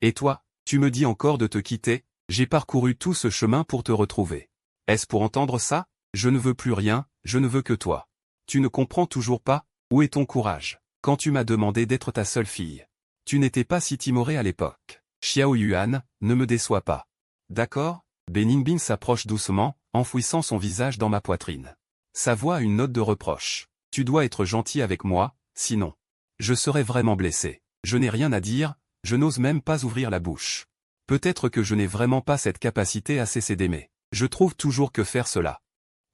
A: Et toi, tu me dis encore de te quitter? J'ai parcouru tout ce chemin pour te retrouver. Est-ce pour entendre ça? Je ne veux plus rien, je ne veux que toi. Tu ne comprends toujours pas? Où est ton courage? Quand tu m'as demandé d'être ta seule fille. Tu n'étais pas si timoré à l'époque. Xiao Yuan, ne me déçois pas. D'accord? Bening-Bing s'approche doucement, enfouissant son visage dans ma poitrine. Sa voix a une note de reproche. Tu dois être gentil avec moi, sinon. Je serai vraiment blessé. Je n'ai rien à dire, je n'ose même pas ouvrir la bouche. Peut-être que je n'ai vraiment pas cette capacité à cesser d'aimer. Je trouve toujours que faire cela.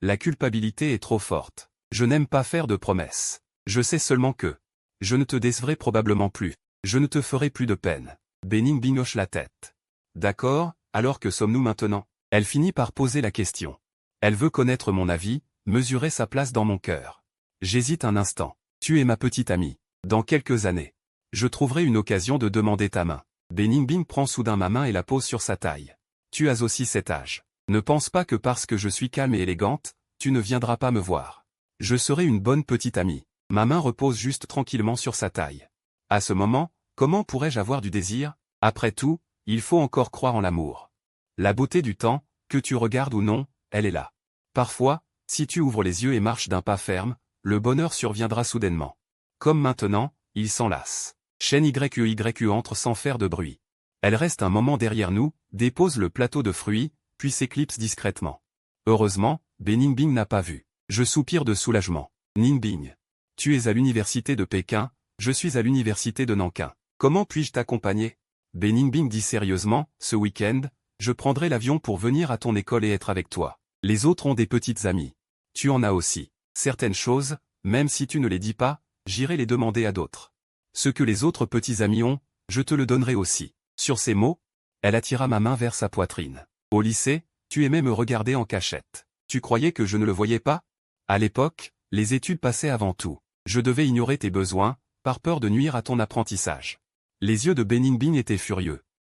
A: La culpabilité est trop forte. Je n'aime pas faire de promesses. Je sais seulement que je ne te décevrai probablement plus. Je ne te ferai plus de peine. Bening-Bing hoche la tête. D'accord, alors que sommes-nous maintenant? Elle finit par poser la question. Elle veut connaître mon avis, mesurer sa place dans mon cœur. J'hésite un instant. Tu es ma petite amie. Dans quelques années, je trouverai une occasion de demander ta main. Bening-Bing prend soudain ma main et la pose sur sa taille. Tu as aussi cet âge. Ne pense pas que parce que je suis calme et élégante, tu ne viendras pas me voir. Je serai une bonne petite amie. Ma main repose juste tranquillement sur sa taille. À ce moment, comment pourrais-je avoir du désir? Après tout, il faut encore croire en l'amour. La beauté du temps, que tu regardes ou non, elle est là. Parfois, si tu ouvres les yeux et marches d'un pas ferme, le bonheur surviendra soudainement. Comme maintenant, il s'enlace. Chaîne YU entre sans faire de bruit. Elle reste un moment derrière nous, dépose le plateau de fruits, puis s'éclipse discrètement. Heureusement, Beningbing n'a pas vu. Je soupire de soulagement. Ninbing. Tu es à l'université de Pékin, je suis à l'université de Nankin. Comment puis-je t'accompagner? Beningbing dit sérieusement, ce week-end, je prendrai l'avion pour venir à ton école et être avec toi. Les autres ont des petites amies. Tu en as aussi. Certaines choses, même si tu ne les dis pas, j'irai les demander à d'autres. Ce que les autres petits amis ont, je te le donnerai aussi. Sur ces mots, elle attira ma main vers sa poitrine. Au lycée, tu aimais me regarder en cachette. Tu croyais que je ne le voyais pas? À l'époque, les études passaient avant tout. Je devais ignorer tes besoins, par peur de nuire à ton apprentissage. Les yeux de Beningbing étaient furieux.